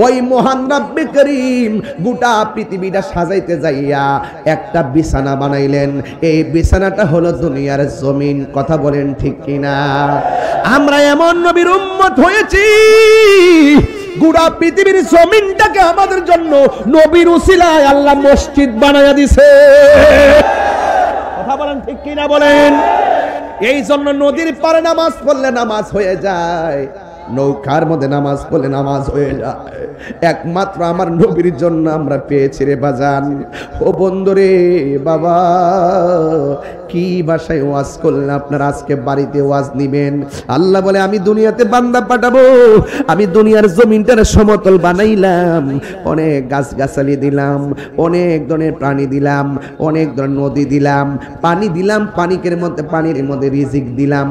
ওই মহান রব্বে করিম গোটা পৃথিবীটা সাজাইতে যাইয়া একটা বিছানা বানাইলেন। এই বিছানাটা হলো দুনিয়ার জমিন। কথা বলেন ঠিক কিনা? আমরা এমন নবীর উম্মত হয়েছি, গোটা পৃথিবীর জমিনটাকে আমাদের জন্য নবীর উসিলায় আল্লাহ মসজিদ বানায়া দিছে। কথা বলেন ঠিক কিনা বলেন? এই জন্য নদীর পারে নামাজ পড়লে নামাজ হয়ে যায়, নৌকার মধ্যে নামাজ পড়লে নামাজ হয়ে যায়। একমাত্র আমার নবীর জন্য আমরা পেয়েছি রে বাজান। ও বন্ধুরে বাবা, কি ভাষায় ওয়াজ করলেন আপনারা? আজকে বাড়িতে ওয়াজ নিবেন। আল্লাহ বলে আমি দুনিয়াতে বান্দা পাঠাবো, আমি দুনিয়ার জমিনটার সমতল বানাইলাম, অনেক গাছগাছালি দিলাম, অনেক ধরনের প্রাণী দিলাম, অনেক ধরনের নদী দিলাম, পানি দিলাম, পানির মধ্যে রিজিক দিলাম।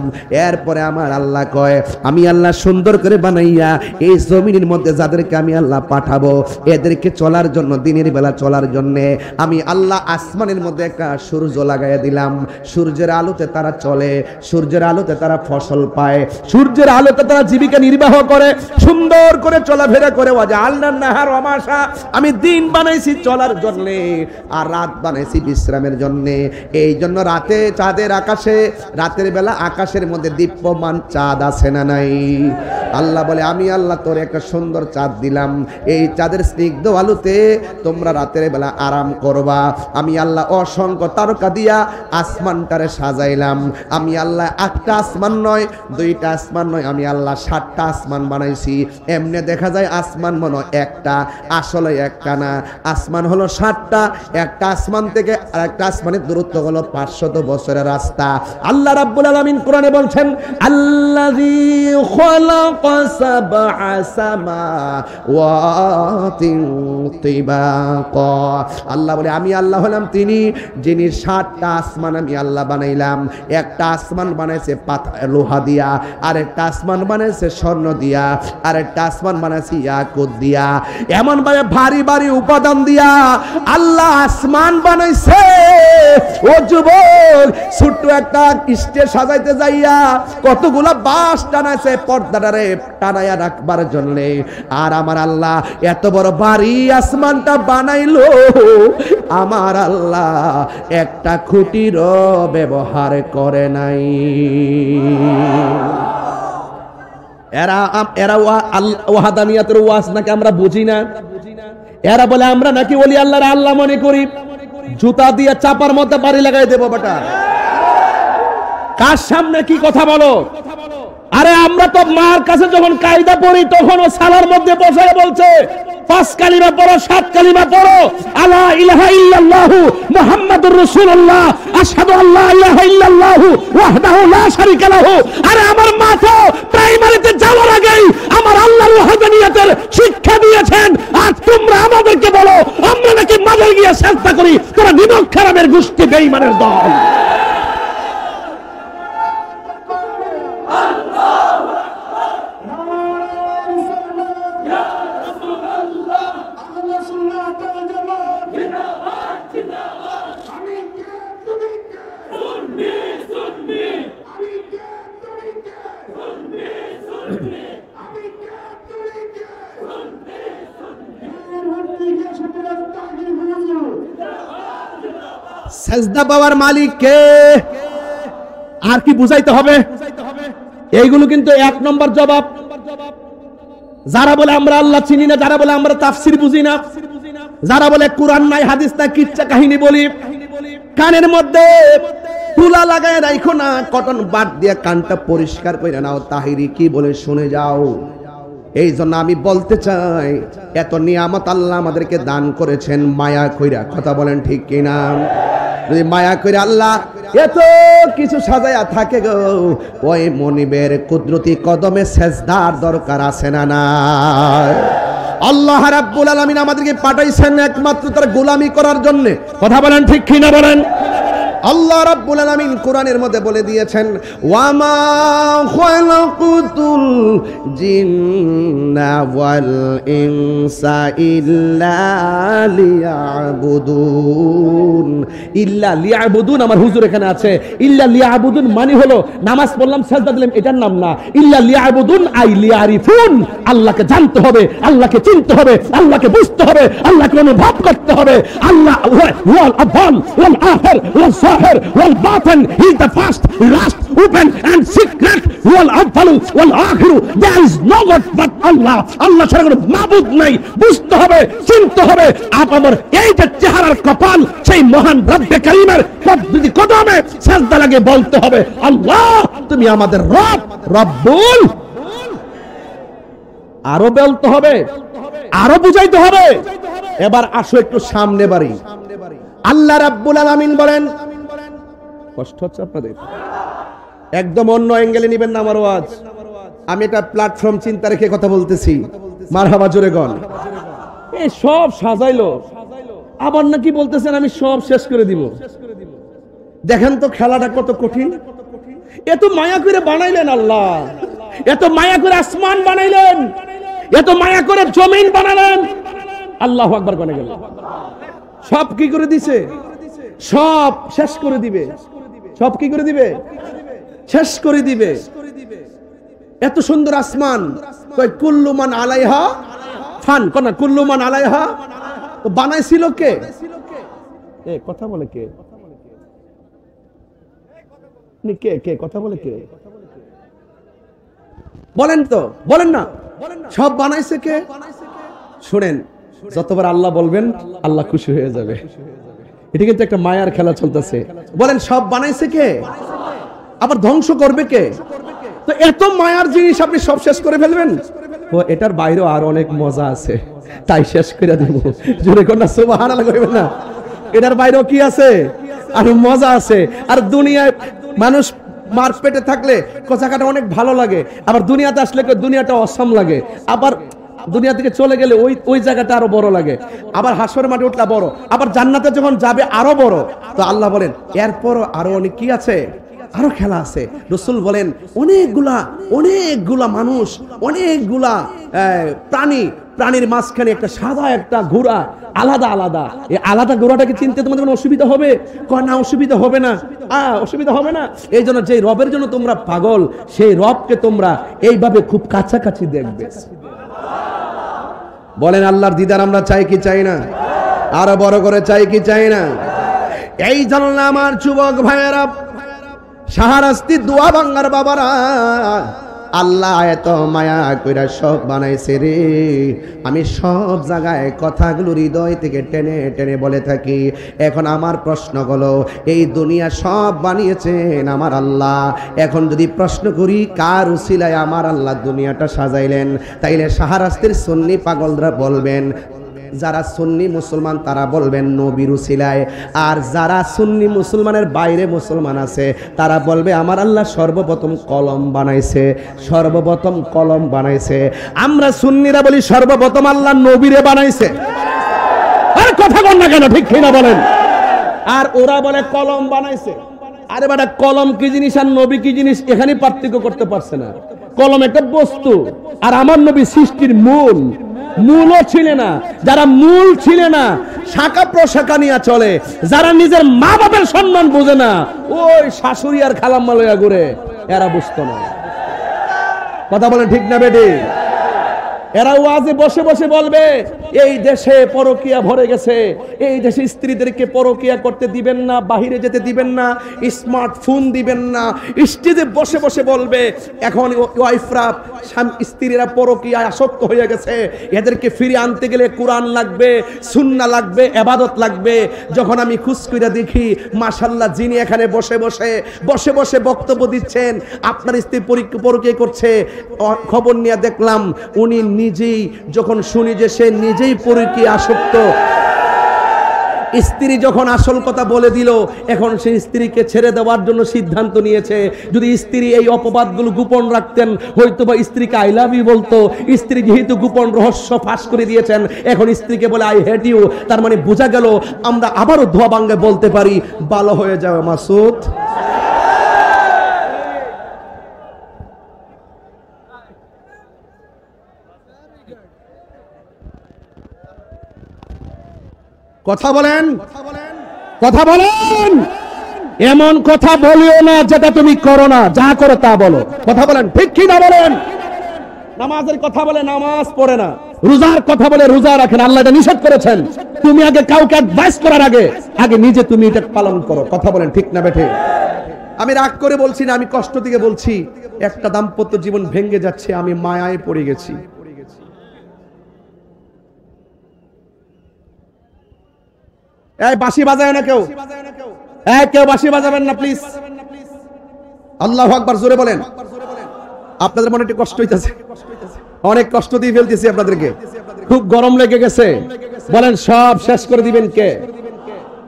এরপরে আমার আল্লাহ কয় আমি আল্লাহ সুন্দর করে বানাইয়া এই জমিনের মধ্যে যাদেরকে আমি আল্লাহ পাঠাবো, এদেরকে চলার জন্য, দিনের বেলা চলার জন্য আমি আল্লাহ আসমানের মধ্যে একটা সূর্য লাগাইয়া দিলাম। সূর্যের আলোতে তারা চলে, সূর্যের আলোতে তারা ফসল পায়, সূর্যের আলোতে তারা জীবিকা নির্বাহ করে, সুন্দর করে চলাফেরা করে। ওয়াজআলনান নাহার ওয়া মাশা, আমি দিন বানাইছি চলার জন্য, আর রাত বানাইছি বিশ্রামের জন্য। এই জন্য রাতে চাঁদের আকাশে, রাতের বেলা আকাশের মধ্যে দীপ্যমান চাঁদ আছে না নাই? আল্লাহ বলে আমি আল্লাহ তোর একটা সুন্দর চাঁদ দিলাম, এই চাঁদের স্নিগ্ধ আলোতে তোমরা রাতের বেলা আরাম করবা। আমি আল্লাহ অসংখ্য তারকা দিয়া আসমানটারে সাজাইলাম। আমি আল্লাহ একটা আসমান নয়, দুইটা আসমান নয়, আমি আল্লাহ 7টা আসমান বানাইছি। এমনি দেখা যায় আসমান মনে একটা, আসলে একটা না। আসমান হলো 7টা, একটা আসমান থেকে আরেকটা আসমানের দূরত্ব হলো 500 বছরের রাস্তা। আল্লাহ রাব্বুল আলামিন কোরআনে বলছেন আল্লাযী খালাকা সাবআ সামাওয়াতিন তিবাকা। আল্লাহ বলে আমি আল্লাহ হলাম তিনি যিনি 7টা আসমান আমি আল্লাহ বানাইলাম। একটা আসমান বানাইছে লোহা দিয়া, আরেকটা আসমান বানাইছে স্বর্ণ দিয়া, আরেকটা আসমান বানাইছে ইয়াকুত দিয়া। এমন ভাবে ভারী ভারী উপাদান দিয়া আল্লাহ আসমান বানাইছে। ও যুবক, ছোট্ট একটা স্টেজ সাজাইতে যাইয়া কতগুলা বাঁশ টানাইছে পর্দাটারে টানাইয়া রাখবার জন্য। আর আমার আল্লাহ এত বড় ভারী আসমানটা বানাইলো, আমার আল্লাহ একটা খুঁটিরও ব্যবহার করে নাই। এরা ওয়াহাদানিয়াতের ওয়াজ নাকি আমরা বুঝি না। এরা বলে আমরা নাকি ওলি আল্লাহর আল্লাহ মনে করি। জুতা দিয়ে চাপার মধ্যে বাড়ি লাগাই দেবো বেটা। কার সামনে কি কথা বলো? আরে আমরা তো মার কাছে যখন কায়দা পড়ি তখন ও সালার মধ্যে বসে বলছে পাঁচ কালিমা পড়ো, সাত কালিমা পড়ো, আলা ইলাহা ইল্লাল্লাহু মুহাম্মাদুর রাসূলুল্লাহ, আশহাদু আল্লা ইলাহা ইল্লাল্লাহু ওয়াহদাহু লা শারীকা লাহু। আরে আমার মা তো প্রাইমারিতে যাওয়ার আগেই আমার আল্লাহর ওয়াহদানিয়তের শিক্ষা দিয়েছেন, আর তোমরা আমাদেরকে বলো আমরা নাকি মাজারে গিয়ে সিজদা করি। তোরা নিমক খারাপের গোষ্ঠী, বেঈমানের দল। সেজদা পাওয়ার মালিক কে? আর কি বুঝাইতে হবে? এইগুলো কিন্তু এক নম্বর জবাব। যারা বলে আমরা আল্লাহ চিনি না, যারা বলে আমরা তাফসীর বুঝি না, যারা বলে কোরআন নাই হাদিস নাই কিচ্ছা কাহিনী বলি, কানের মধ্যে তুলা লাগায় রাখো না, কটন বাদ দিয়ে কানটা পরিষ্কার করে নাও, তাহিরি কি বলে শুনে যাও। এই জন্য আমি বলতে চাই, এত নিয়ামত আল্লাহ আমাদেরকে দান করেছেন মায়া কইরা, কথা বলেন ঠিক কিনা? যদি মায়া কইরা আল্লাহ এত কিছু সাজায়া থাকে গো, ওই মনিবের কুদরতি কদমে সেজদার দরকার আছে না? না, আল্লাহ রাব্বুল আলামিন আমাদেরকে পাঠাইছেন একমাত্র তার গোলামি করার জন্য, কথা বলেন ঠিক কিনা বলেন? আল্লাহ রাব্বুল আলামিন কোরআনের মধ্যে বলে দিয়েছেন, ওয়ামা খালাকুতুল জিন্না ওয়াল ইনসা ইল্লা লিয়াবুদুন। ইল্লা লিয়াবুদুন আমার হুজুর এখানে আছে। ইল্লা লিয়াবুদুন মানে হলো নামাজ পড়লাম সাজদা দিলাম এটার নাম না। ইল্লা লিয়াবুদুন আই লিয়ারিফুন, আল্লাহকে জানতে হবে, আল্লাহকে চিনতে হবে, আল্লাহকে বুঝতে হবে, আল্লাহকে অনুভব করতে হবে। আল্লাহ ওয়াল আফল ওয়াল আখির ওয়াল الظاهر والباطن. He is the first, last, open and secret. والأول والآخر. There is no God but Allah. Allah ছাড়া কোনো মাবুদ নাই। বুঝতে হবে, চিনতে হবে। আপনার এই যে চেহারার কপাল, সেই মহান রব্বে কারীমের পদ্ধতি কদমে সিজদা লাগে বলতে হবে, আল্লাহ তুমি আমাদের রব, রব্বুল। আরো বলতে হবে, আরো বুঝাইতে হবে। এবার আসো একটু সামনে বাড়ি। আল্লাহ রাব্বুল আলামিন বলেন, কষ্ট হচ্ছে আপনাদের? একদম অন্য অ্যাঙ্গেলে নেবেন না আমার ওয়াজ। আমি একটা প্ল্যাটফর্ম চিন্তা রেখে কথা বলতেছি। মারহাবা জোরে গন। এই সব সাজাইলো, আবার নাকি বলতেছেন আমি সব শেষ করে দিব। দেখেন তো খেলাটা কত কঠিন। এত মায়া করে বানাইলেন আল্লাহ, এত মায়া করে আসমান বানাইলেন, এত মায়া করে জমিন বানালেন। আল্লাহু আকবার বলে গেল। সব কি করে দিছে? সব শেষ করে দিবে। সব কি করে দিবে? শেষ করে দিবে। এত সুন্দর আসমান, কই কুল্লু মান আলাইহা ফান, কোন কুল্লু মান আলাইহা তো বানাইছিল কে? এ কথা বলে কে? কে কে কথা বলে কে? বলেন তো, বলেন না। সব বানাইছে কে? শুনেন, যতবার আল্লাহ বলবেন আল্লাহ খুশি হয়ে যাবে। এটা কিন্তু একটা মায়ার খেলা চলতেছে। বলেন সব বানাইছে কে? আবার ধ্বংস করবে কে? তো এত মায়ার জিনিস আপনি সব শেষ করে ফেলবেন? ও এটার বাইরেও আর অনেক মজা আছে, তাই শেষ করে দেব। জোরে কোন না সুবহানাল্লাহ কইবেন না? এটার বাইরেও কি আছে? আর মজা আছে। আর দুনিয়ায় মানুষ মার পেটে থাকলে জায়গাটা অনেক ভালো লাগে, আবার দুনিয়াতে আসলে দুনিয়াটা অসম লাগে, আবার দুনিয়া থেকে চলে গেলে ওই জায়গাটা আরো বড় লাগে, আবার হাসরের মাঠে উঠলা বড়, আবার জান্নাতে যখন যাবে আরো বড়। তো আল্লাহ বলেন এরপরও আরো অনেক কি আছে, আরো খেলা আছে। রাসূল বলেন অনেকগুলা মানুষ, অনেকগুলা প্রাণীর মাঝখানে একটা সাদা একটা ঘোড়া, আলাদা আলাদা। এই আলাদা ঘোড়াটাকে চিনতে তোমাদের কোনো অসুবিধা হবে? না, অসুবিধা হবে না। অসুবিধা হবে না। এই জন্য যে রবের জন্য তোমরা পাগল, সেই রবকে তোমরা এইভাবে খুব কাছাকাছি দেখবে। বলেন আল্লাহর দিদার আমরা চাই কি চাই না? আরো বড় করে চাই কি চাই না? এই জন্য আমার যুবক ভাইয়েরা, শাহরাস্তি দোয়া বাংলার বাবারা, আল্লাহ এত মায়া কইরা সব বানাইছে রে, আমি সব জায়গায় কথাগুলো হৃদয় থেকে টেনে টেনে বলে থাকি। এখন আমার প্রশ্ন হলো, এই দুনিয়া সব বানিয়েছেন আমার আল্লাহ, এখন যদি প্রশ্ন করি কার উসিলায় আমার আল্লাহ দুনিয়াটা সাজাইলেন, তাইলে শাহরাস্তির সুন্নি পাগলরা বলবেন, যারা সুন্নি মুসলমান তারা বলবেন নবীর উসিলায়, আর যারা সুন্নি মুসলমানের বাইরে মুসলমান আছে তারা বলবে আমার আল্লাহ সর্বপ্রথম কলম বানাইছে, সর্বপ্রথম কলম বানাইছে। আমরা সুন্নিরা বলি সর্বপ্রথম আল্লাহ নবীরে বানাইছে। আর কথা বল না কেন, ঠিক কিনা বলেন? আর ওরা বলে কলম বানাইছে। আরে বেটা, কলম কি জিনিস আর নবী কি জিনিস এখানে পার্থক্য করতে পারছে না। কলম একটা বস্তু, আর আমার নবী সৃষ্টির মূল, মূলও ছিল না। যারা মূল ছিল না, শাখা প্রশাখা নিয়ে চলে, যারা নিজের মা বাবার সম্মান বোঝে না, ওই শাশুড়ি আর খালাম্মা লইয়া ঘুরে, এরা বুঝতো না। কথা বলেন ঠিক না বেটি? এরা ওয়াজে বসে বসে বলবে এই দেশে পরকিয়া ভরে গেছে, এই দেশে স্ত্রীদেরকে পরকিয়া করতে দিবেন না, বাহিরে যেতে দিবেন না, স্মার্টফোন দিবেন না। স্টেজে বসে বসে বলবে এখন ওয়াইফরা স্ত্রীরা পরকিয়ায় আসক্ত হয়ে গেছে, এদেরকে ফিরে আনতে গেলে কোরআন লাগবে, সুন্নাহ লাগবে, ইবাদত লাগবে। যখন আমি খুশ কইরা দেখি মাশাআল্লাহ, যিনি এখানে বসে বসে বসে বসে বক্তব্য দিচ্ছেন আপনার স্ত্রী পরকিয়া করছে, খবর নিয়ে দেখলাম উনি নিজেই, যখন শুনি যে সে নিজেই পরকীয়া আসক্ত, স্ত্রী যখন আসল কথা বলে দিল, এখন সে স্ত্রীকে ছেড়ে দেওয়ার জন্য সিদ্ধান্ত নিয়েছে। যদি স্ত্রী এই অপবাদগুলো গোপন রাখতেন, হয়তো বা স্ত্রীকে আই লাভ ইউ বলতো। স্ত্রী যেহেতু গোপন রহস্য ফাঁস করে দিয়েছেন, এখন স্ত্রীকে বলে আই হেট ইউ। তার মানে বোঝা গেল আমরা আবারও ধোয়া ভাঙ্গে বলতে পারি ভালো হয়ে যাবে মাসুদ। কথা বলেন, কথা বলেন। এমন কথা বলিও না যেটা তুমি করো না, যা করো তা বলো। কথা বলেন, ঠিক কি না বলেন? নামাজের কথা বলে নামাজ পড়ে না, রোজার কথা বলে রোজা রাখেন, আল্লাহ এটা নিষেধ করেছেন। তুমি আগে কাউকে অ্যাডভাইস করার আগে নিজে তুমি এটা পালন করো। কথা বলেন, ঠিক না বেঠে? আমি রাগ করে বলছি না, আমি কষ্ট থেকে বলছি। একটা দাম্পত্য জীবন ভেঙে যাচ্ছে, আমি মায়ায় পড়ে গেছি। এই বাঁশি বাজায় না কেউ, কেউ বাঁশি বাজাবেন না প্লিজ। আল্লাহু আকবার, জোরে বলেন। আপনাদের মনে একটু কষ্ট হইতেছে, অনেক কষ্ট দিয়ে ফেলতেছি আপনাদেরকে, খুব গরম লেগে গেছে। বলেন সব শেষ করে দিবেন কে?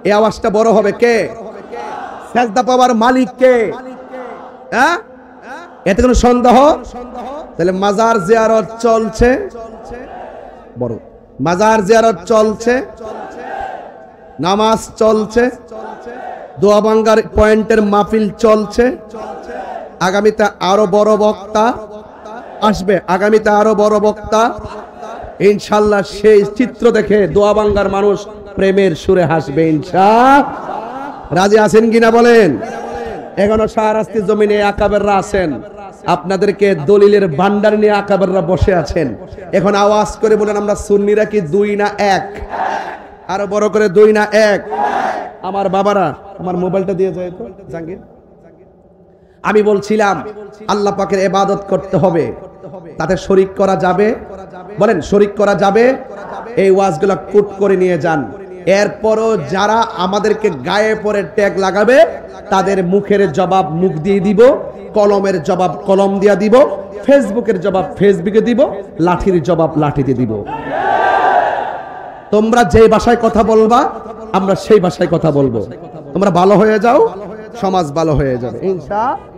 এই আওয়াজটা বড় হবে কে? সেজদা পাওয়ার মালিক কে? এতে কোনো সন্দেহ? তাহলে মাজার জিয়ারত চলছে, বড় মাজার জিয়ারত চলছে, নামাজ চলছে, দোয়া ভাঙ্গার পয়েন্টের মাহফিল চলছে। আগামীতে আরো বড় বক্তা আসবে, আগামীতে আরো বড় বক্তা ইনশাআল্লাহ। সেই চিত্র দেখে দোয়া ভাঙ্গার মানুষ প্রেমের সুরে হাসবে ইনশাআল্লাহ। রাজি আছেন কিনা বলেন? এখনো শাহরাস্তির জমিনে আকাবেররা আছেন, আপনাদেরকে দলিলের ভান্ডার নিয়ে আকাবেররা বসে আছেন। এখন আওয়াজ করে বলেন আমরা সুন্নিরা কি দুই না এক? আরো বড় করে দুই না এক? আমার বাবারা, আমার মোবাইলটা দিয়ে যায় তো জাঙ্গির। আমি বলছিলাম আল্লাহ পাকের ইবাদত করতে হবে, তাতে শরীক করা যাবে? বলেন শরীক করা যাবে? এই ওয়াজগুলো কোট করে নিয়ে যান। এরপরও যারা আমাদেরকে গায়ে পরে ট্যাগ লাগাবে তাদের মুখের জবাব মুখ দিয়ে দিব, কলমের জবাব কলম দিয়ে দিব, ফেসবুকের জবাব ফেসবুকে দিব, লাঠির জবাব লাঠিতে দিব। তোমরা যে ভাষায় কথা বলবা আমরা সেই ভাষায় কথা বলবো। তোমরা ভালো হয়ে যাও, সমাজ ভালো হয়ে যাবে ইনশাআল্লাহ।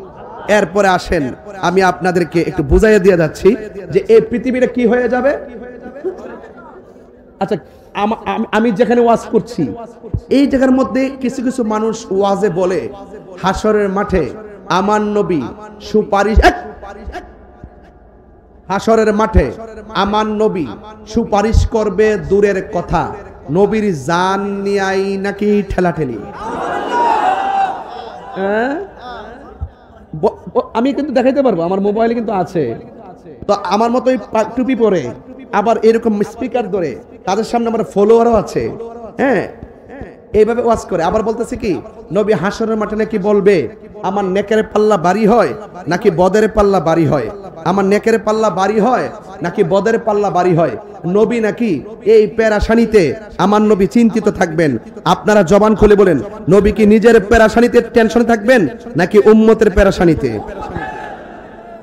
এরপরে আসেন আমি আপনাদেরকে একটু বুঝাইয়া দিয়ে যাচ্ছি যে এই পৃথিবীটা কি হয়ে যাবে। আচ্ছা, আমি যেখানে ওয়াজ করছি এই জায়গার মধ্যে কিছু কিছু মানুষ ওয়াজে বলে হাসরের মাঠে আমার নবী সুপারিশ, হাসরের মাঠে আমার নবী সুপারিশ করবে দূরের কথা, নবীর জান নিয়াই নাকি ঠেলাঠেলি। আমি কিন্তু দেখাইতে পারবো, আমার মোবাইলে কিন্তু আছে। তো আমার মতোই টুপি পরে আবার এরকম স্পিকার ধরে তাদের সামনে আমার ফলোয়ারও আছে, হ্যাঁ, এইভাবে ওয়াজ করে আবার বলতেছে কি নবী হাসরের মাঠে নাকি বলবে আমার নেকের পাল্লা ভারী হয় নাকি বদের পাল্লা ভারী হয়? আমার নেকের পাল্লা ভারী হয় নাকি বদের পাল্লা ভারী হয়? নবী নাকি এই পেরেশানিতে আমার নবী চিন্তিত থাকবেন? আপনারা জবান খুলে বলেন, নবী কি নিজের পেরেশানিতে টেনশনে থাকবেন নাকি উম্মতের পেরেশানিতে?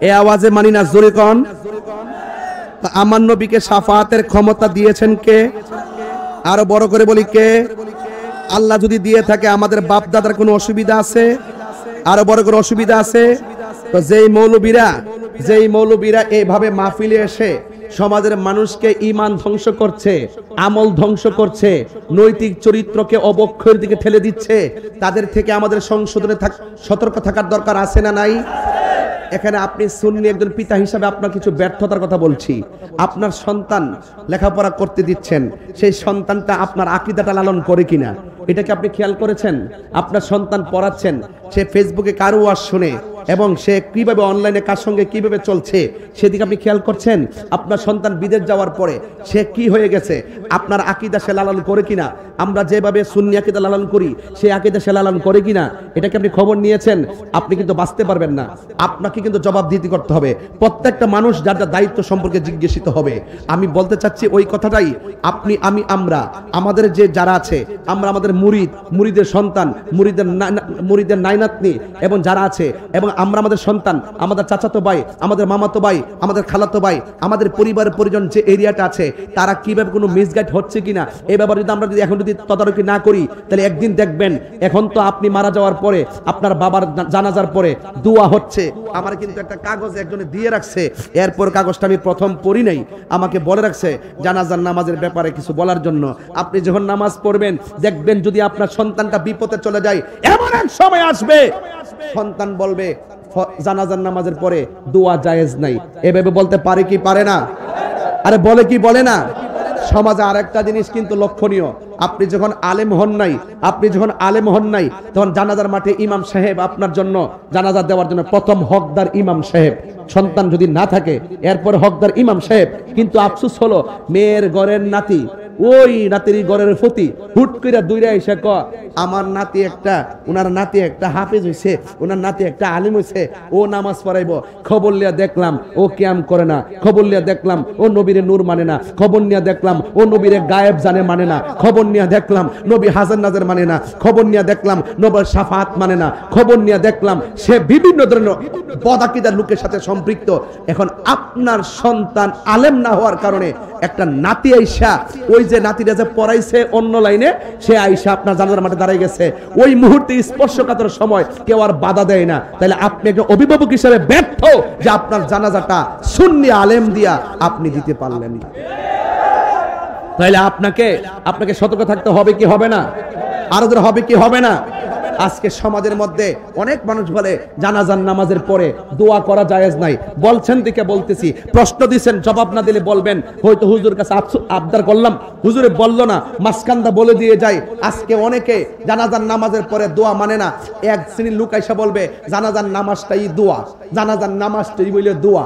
এই আওয়াজে মানি না, জোরে কোন। আমার নবীকে শাফাআতের ক্ষমতা দিয়েছেন কে? আরো বড় করে বলি, কে? আল্লাহ যদি দিয়ে থাকে আমাদের বাপ দাদার কোনো অসুবিধা আছে? আরো বড় করে অসুবিধা আছে? তো যেই মৌলবীরা এইভাবে মাহফিলে এসে সমাজের মানুষকে ঈমান ধ্বংস করছে, আমল ধ্বংস করছে, নৈতিক চরিত্রকে অবক্ষয়ের দিকে ঠেলে দিচ্ছে, তাদের থেকে আমাদের সংশোধনে সতর্ক থাকার দরকার আছে না নাই? এখানে আপনি সুন্নি একজন পিতা হিসাবে আপনার কিছু ব্যর্থতার কথা বলছি। আপনার সন্তান লেখাপড়া করতে দিচ্ছেন, সেই সন্তানটা আপনার আকীদাটা লালন করে কিনা এটা কি আপনি খেয়াল করেছেন? আপনার সন্তান পড়াচ্ছেন, সে ফেসবুকে কার ওয়াজ শুনে এবং সে কিভাবে অনলাইনে কার সঙ্গে কিভাবে চলছে সেদিকে আপনি খেয়াল করছেন? আপনার সন্তান বিদেশ যাওয়ার পরে সে কি হয়ে গেছে, আপনার আকীদা সে লালন করে কিনা? আমরা যেভাবে সুন্নি আকীদা লালন করি সেই আকীদা সে লালন করে কিনা এটা কি আপনি খবর নিয়েছেন? আপনি কিন্তু বাঁচতে পারবেন না, আপনাকে কিন্তু জবাবদিহি করতে হবে। প্রত্যেকটা মানুষ যার যার দায়িত্ব সম্পর্কে জিজ্ঞাসিত হবে। আমি বলতে চাচ্ছি ওই কথাটাই, আপনি, আমি, আমরা, আমাদের যে যারা আছে, আমরা আমাদের মুরিদের সন্তান, মুরিদের নাইনাতনি এবং যারা আছে, এবং আমরা আমাদের সন্তান, আমাদের চাচাতো ভাই, আমাদের মামাতো ভাই, আমাদের খালাতো ভাই, আমাদের পরিবারের পরিজন যে এরিয়াটা আছে তারা কিভাবে কোনো মিসগাইড হচ্ছে কিনা এই ব্যাপারে যদি এখন যদি তদারকি না করি তাহলে একদিন দেখবেন, এখন তো আপনি মারা যাওয়ার পরে আপনার বাবার জানাজার পরে দোয়া হচ্ছে। আমার কিন্তু একটা কাগজ একজনে দিয়ে রাখছে, এরপর কাগজটা আমি প্রথম পড়ি নাই, আমাকে বলে রাখছে জানাজার নামাজের ব্যাপারে কিছু বলার জন্য। আপনি যখন নামাজ পড়বেন দেখবেন যদি আপনার সন্তানটা বিপদে চলে যায়, এমন এক সময় আসবে সন্তান বলবে জানাজার নামাজের পরে দোয়া জায়েজ নাই। এভাবে বলতে পারে কি পারে না? আরে বলে কি বলে না? সমাজে আরেকটা জিনিস কিন্তু লক্ষণীয়, আপনি যখন আলেম হন নাই তখন জানাজার মাঠে ইমাম সাহেব আপনার জন্য জানাজা দেওয়ার জন্য প্রথম হকদার ইমাম সাহেব। সন্তান যদি না থাকে এরপর হকদার ইমাম সাহেব। কিন্তু আফসোস হলো মেয়ের ঘরের নাতি, ওই নাতির ঘরের ফতি হুট করে দূরে এসে আমার নাতি একটা, ওনার নাতি একটা হাফেজ হইছে, ওনার নাতি একটা আলিম হইছে, ও নামাজ পড়াইব। খবর লিয়া দেখলাম ও কিয়াম করে না, খবর লিয়া দেখলাম ও নবীরে নূর মানে না, খবর নিয়ে দেখলাম ও নবীরে গায়েব জানে মানে না, খবর নিয়ে দেখলাম নবী হাজার নাজার মানে না, খবর নিয়ে দেখলাম নবীর শাফাআত মানে না, খবর নিয়ে দেখলাম সে বিভিন্ন ধরনের বদাকিদার লোকের সাথে সম্পৃক্ত। এখন আপনার সন্তান আলেম না হওয়ার কারণে একটা নাতি আইসা, ওই যে নাতিরা যে পড়াইছে অন্য লাইনে, সে আইসা আপনার জানাজার মাঠে দাঁড়াই গেছে, ওই মুহূর্তে স্পর্শকাতর সময় কেউ আর বাধা দেয় না। তাহলে আপনি একটা অভিভাবক হিসেবে ব্যর্থ যে আপনার জানাজাটা সুন্নি আলেম দিয়া আপনি দিতে পারলেন না। তাহলে আপনাকে সতর্ক থাকতে হবে কি হবে না? আরো হবে কি হবে না? আজকে সমাজের মধ্যে অনেক মানুষ বলে জানাজার নামাজের পরে দোয়া করা জায়েজ নাই। বলছেন দিকে বলতেছি, প্রশ্ন দিচ্ছেন, জবাব না দিলে বলবেন হয়তো হুজুর কাছে আবদার করলাম, হুজুরে বলল না, মাসকান্দা বলে দিয়ে যায়। আজকে অনেকে জানাজার নামাজের পরে দোয়া মানে না। এক শ্রেণীর লোক আইসা বলবে জানাজার নামাজটাই দোয়া, জানাজার নামাজটাই বলে দোয়া।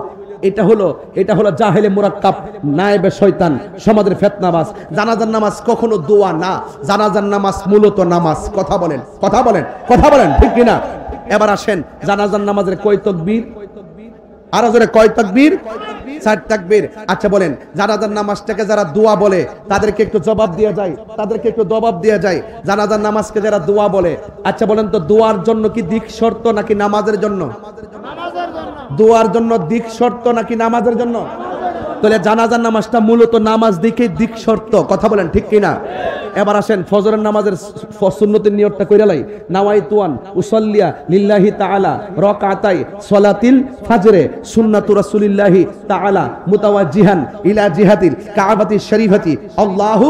এটা হলো জাহেলে মুরাক্কাব, নায়েবে শয়তান, সমাজের ফিতনাবাজ। জানাজার নামাজ কখনো দোয়া না, জানাজার নামাজ মূলত নামাজ। কথা বলেন ঠিক কিনা? এবার আসেন, জানাজার নামাজের কয় তাকবীর? আরো জোরে কয় তাকবীর? 4 তাকবীর। আচ্ছা বলেন, জানাজার নামাজটাকে যারা দোয়া বলে তাদেরকে একটু জবাব দেওয়া যায়, জানাজার নামাজকে যারা দোয়া বলে, আচ্ছা বলেন তো দোয়ার জন্য কি দিক শর্ত নাকি নামাজের জন্য? দোয়ার জন্য দিক শর্ত নাকি নামাজের জন্য? তাহলে জানাজার নামাজটা মূলত নামাজ দিক শর্ত। কথা বলেন ঠিক কিনা? এবার আসেন ফজরের নামাজের সুন্নতের নিয়তটা কইরা লাই, নাওয়াইতুন উসাল্লিয়া লিল্লাহি তাআলা রাকাতাই সালাতিল ফজরে সুন্নাতু রাসূলিল্লাহি তাআলা মুতাওয়াজ্জিহান ইলা জিহাতিল কাবাতি শরীফাতি আল্লাহু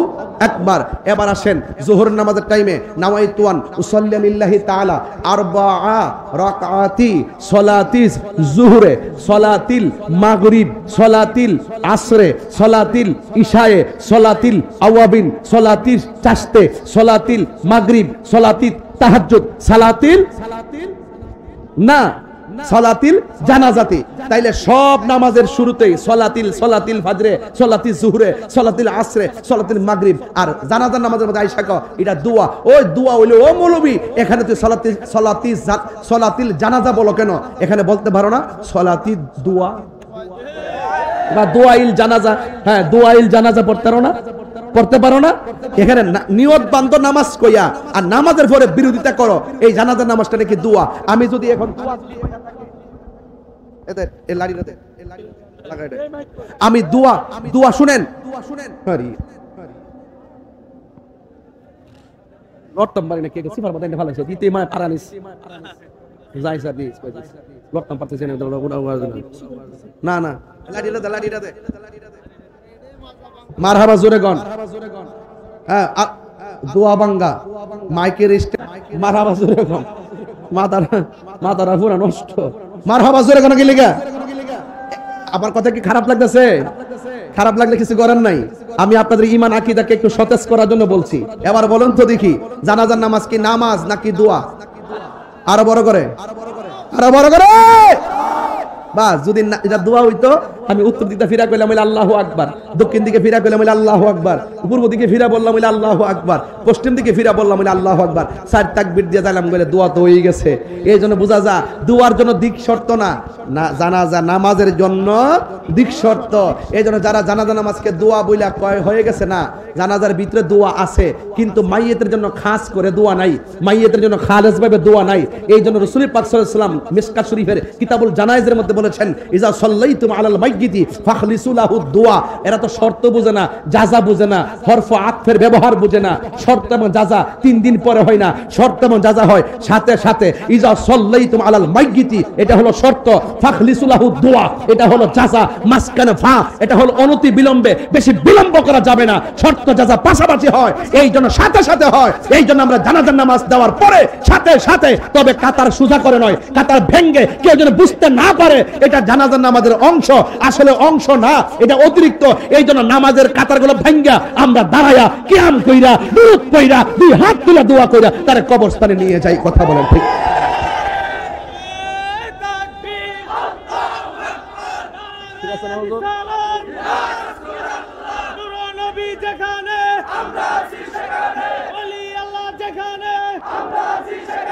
আকবার। এবার আসেন যোহরের নামাজের টাইমে, নাওয়াইতুন উসাল্লিয়া লিল্লাহি তাআলা আরবাআ রাকাতি সালাতিস যুহরে সালাতিল মাগরিব সালাতিল আসরে সালাতিল ইশায়ে সালাতিল আওয়াবিন সালাতিল চাশতে সালাতিল মাগরিব সালাতিল তাহাজ্জুদ সালাতিল না সলাতিল জানাজাতি। তাইলে সব নামাজের শুরুতেই সলাতিল ফাজরে, সলাতিল জুহরে, সলাতিল আসরে, সলাতিল মাগরিব আর জানাজার নামাজের মধ্যে আইসা কও এটা দোয়া। ওই দোয়া হইলো ও মৌলবী এখানে তুই সলাতিল জানাজা বলো কেন? এখানে বলতে পারো না সলাতি দোয়া বা দোয়াইল জানাজা? হ্যাঁ, দোয়াইল জানাজা পড়তে পারো না? এখানে নিয়ত বান্ধ নামাজ কইয়া আর নামাজের পরে বিরোধিতা করো এই জানাজার নামাজটা নাকি দোয়া। আমি যদি এখন আমি দোয়া শুনেন না না মারহাবা জোরে গন। হ্যাঁ, দোয়া বাঙ্গা মাইকের মারহাবা জোরে গন। মাথারা পুরা নষ্ট। মারহাবা জোরে গন কি লিগা? আমার কথা কি খারাপ লাগতেছে? খারাপ লাগলে কিছু করার নাই। আমি আপনাদের ঈমান আকীদাকে একটু সতেজ করার জন্য বলছি। এবার বলুন তো দেখি, জানাজার নামাজ কি নামাজ নাকি দোয়া? আরো বড় করে বাস। যদি এটা দোয়া হইতো আমি উত্তর দিকে ফিরা কইলাম আল্লাহু আকবার, দক্ষিণ দিকে ফিরা কইলাম আল্লাহু আকবার, পূর্ব দিকে ফিরা বললাম আল্লাহু আকবার, পশ্চিম দিকে ফিরা বললাম আল্লাহু আকবার। 4 তাকবীর দিয়ে দিলাম বলে দোয়া তো হয়ে গেছে। এই জন্য বোঝা যা দোয়ার জন্য দিক শর্ত না, জানাজা নামাজের জন্য দিক শর্ত। এই জন্য যারা জানাজা নামাজকে দোয়া বইলা কয় হয়ে গেছে, না, জানাজার ভিতরে দোয়া আছে কিন্তু মাইয়েতের জন্য খাস করে দোয়া নাই, মাইয়েতের জন্য খালেস ভাবে দোয়া নাই। এই জন্য রাসূল পাক সাল্লাল্লাহু আলাইহি ওয়াসাল্লাম মিশকাত শরীফের কিতাবুল জানায়েজের মধ্যে বলেছেন ইজা সাল্লাইতুম আলাল মাইয়িতি ফাখলিসু লাহু দুআ। এরা তো শর্ত বুঝে না, জাযা বুঝে না, হরফ আতফের ব্যবহার বুঝে না। শর্ত এবং জাযা 3 দিন পরে হয় না, শর্ত এবং জাযা হয় সাথে সাথে। ইজা সাল্লাইতুম আলাল মাইয়িতি এটা হলো শর্ত, ফাখলিসু লাহু দুআ এটা হলো জাযা, মাসকানে ফা এটা হলো অনতি বিলম্বে, বেশি বিলম্ব করা যাবে না। শর্ত জাযা পাশাপাশি হয়, এই জন্য সাথে সাথে হয়। এই জন্য আমরা জানাজার নামাজ দেওয়ার পরে সাথে সাথে, তবে কাতার সোজা করে নয়, কাতার ভেঙ্গে কেউ যেন বুঝতে না পারে এটা জানাজার নামাজের অংশ, আসলে অংশ না, এটা অতিরিক্ত। এই জন্য নামাজের কাতারগুলো ভাঙ্গা আমরা দাঁড়ায়া কিয়াম কইরা দুরূদ পড়া 2 হাত তুলে দোয়া কইরা তার কবরস্থানে নিয়ে যাই। কথা বলেন ঠিক?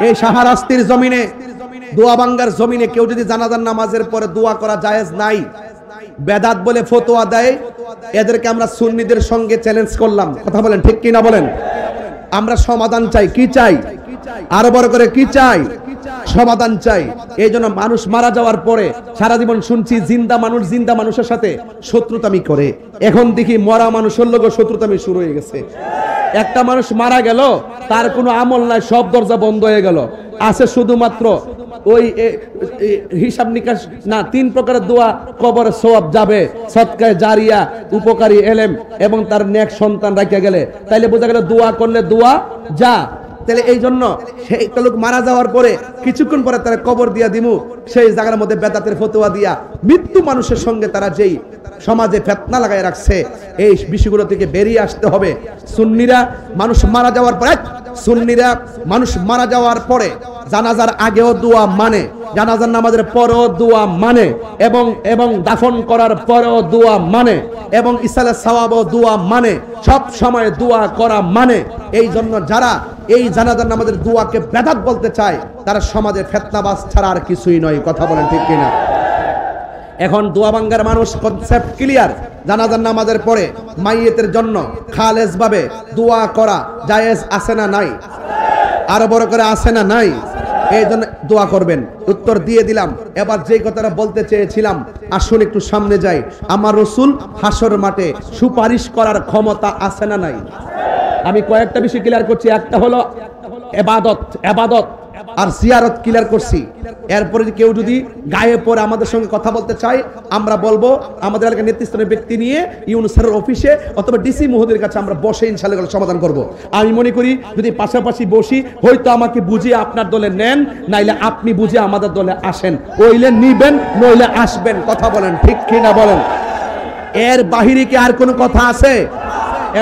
এই শাহরাস্তির জমিনে, দোয়া বাঙ্গার জমিনে কেউ যদি জানাজার নামাজের পরে দোয়া করা জায়েজ নাই, বেদাত বলে ফতোয়া দেয়, এদেরকে আমরা সুন্নিদের সঙ্গে চ্যালেঞ্জ করলাম। কথা বলেন ঠিক কি না বলেন? আমরা সমাধান চাই। কি চাই? আরো বড় করে কি চাই? সমাধান চাই। এই জন্য মানুষ মারা যাওয়ার পরে সারা জীবন শুনছি জিন্দা মানুষের সাথে শত্রুতামি করে। এখন দেখি মরা মানুষের লোক শত্রুতামি শুরু হয়ে গেছে। একটা মানুষ মারা গেল, তার কোনো আমল নাই, সব দরজা বন্ধ হয়ে গেল। আছে শুধুমাত্র ওই হিসাব নিকাশ না, 3 প্রকারের দোয়া কবরে সওয়াব যাবে, সদকায়ে জারিয়া, উপকারী এলেম এবং তার নেক সন্তান রাখিয়া গেলে। তাইলে বোঝা গেল দোয়া করলে দোয়া যা। তাহলে এই জন্য সেই লোক মারা যাওয়ার পরে কিছুক্ষণ পরে তারা কবর দিয়া দিমু, সেই জায়গার মধ্যে বেদাতের ফতোয়া দিয়া মৃত্যু মানুষের সঙ্গে তারা যেই সমাজে ফিতনা লাগায় রাখছে, এই বিষয়গুলো থেকে বেরিয়ে আসতে হবে। সুন্নিরা মানুষ মারা যাওয়ার পরে জানাজার আগেও দোয়া মানে, জানাজার নামাজের পরেও দোয়া মানে, এবং দাফন করার পরেও দোয়া মানে, এবং ইসালে সওয়াবও দোয়া মানে, সব সময় দোয়া করা মানে। এই জন্য যারা এই জানাজার নামাজের দোয়াকে বেদাত বলতে চায় তারা সমাজে ফিতনাবাজ ছাড়া আর কিছুই নয়। কথা বলেন ঠিক কিনা? এখন দোয়া বাঙ্গার মানুষ কনসেপ্ট ক্লিয়ার। জানাজার নামাজের পরে মাইয়েতের জন্য খালেস ভাবে দোয়া করা জায়েজ আছে না নাই? আরো বড় করে আছে না নাই? এই জন্য দোয়া করবেন। উত্তর দিয়ে দিলাম। এবার যে কথাটা বলতে চেয়েছিলাম, আসুন একটু সামনে যাই। আমার রাসূল হাসর মাঠে সুপারিশ করার ক্ষমতা আছে না নাই? আমি কয়েকটা বিষয় ক্লিয়ার করছি। একটা হলো ইবাদত আর জিয়ারত ক্লিয়ার করছি। এরপরে কেউ যদি গায়ে পড়ে আমাদের সঙ্গে কথা বলতে চায়, আমরা বলবো আমাদের এলাকার নেতৃস্থানীয় ব্যক্তি নিয়ে ইউনূস স্যারের অফিসে অথবা ডিসি মহোদয়ের কাছে আমরা বসে ইনশাআল্লাহ সমাধান করব। আমি মনে করি যদি পাশাপাশি বসি, হয়তো আমাকে বুঝিয়ে আপনার দলে নেন, নাইলে আপনি বুঝিয়ে আমাদের দলে আসেন। ওইলে নিবেন, নইলে আসবেন। কথা বলেন ঠিক কি না বলেন? এর বাহিরে কি আর কোনো কথা আছে?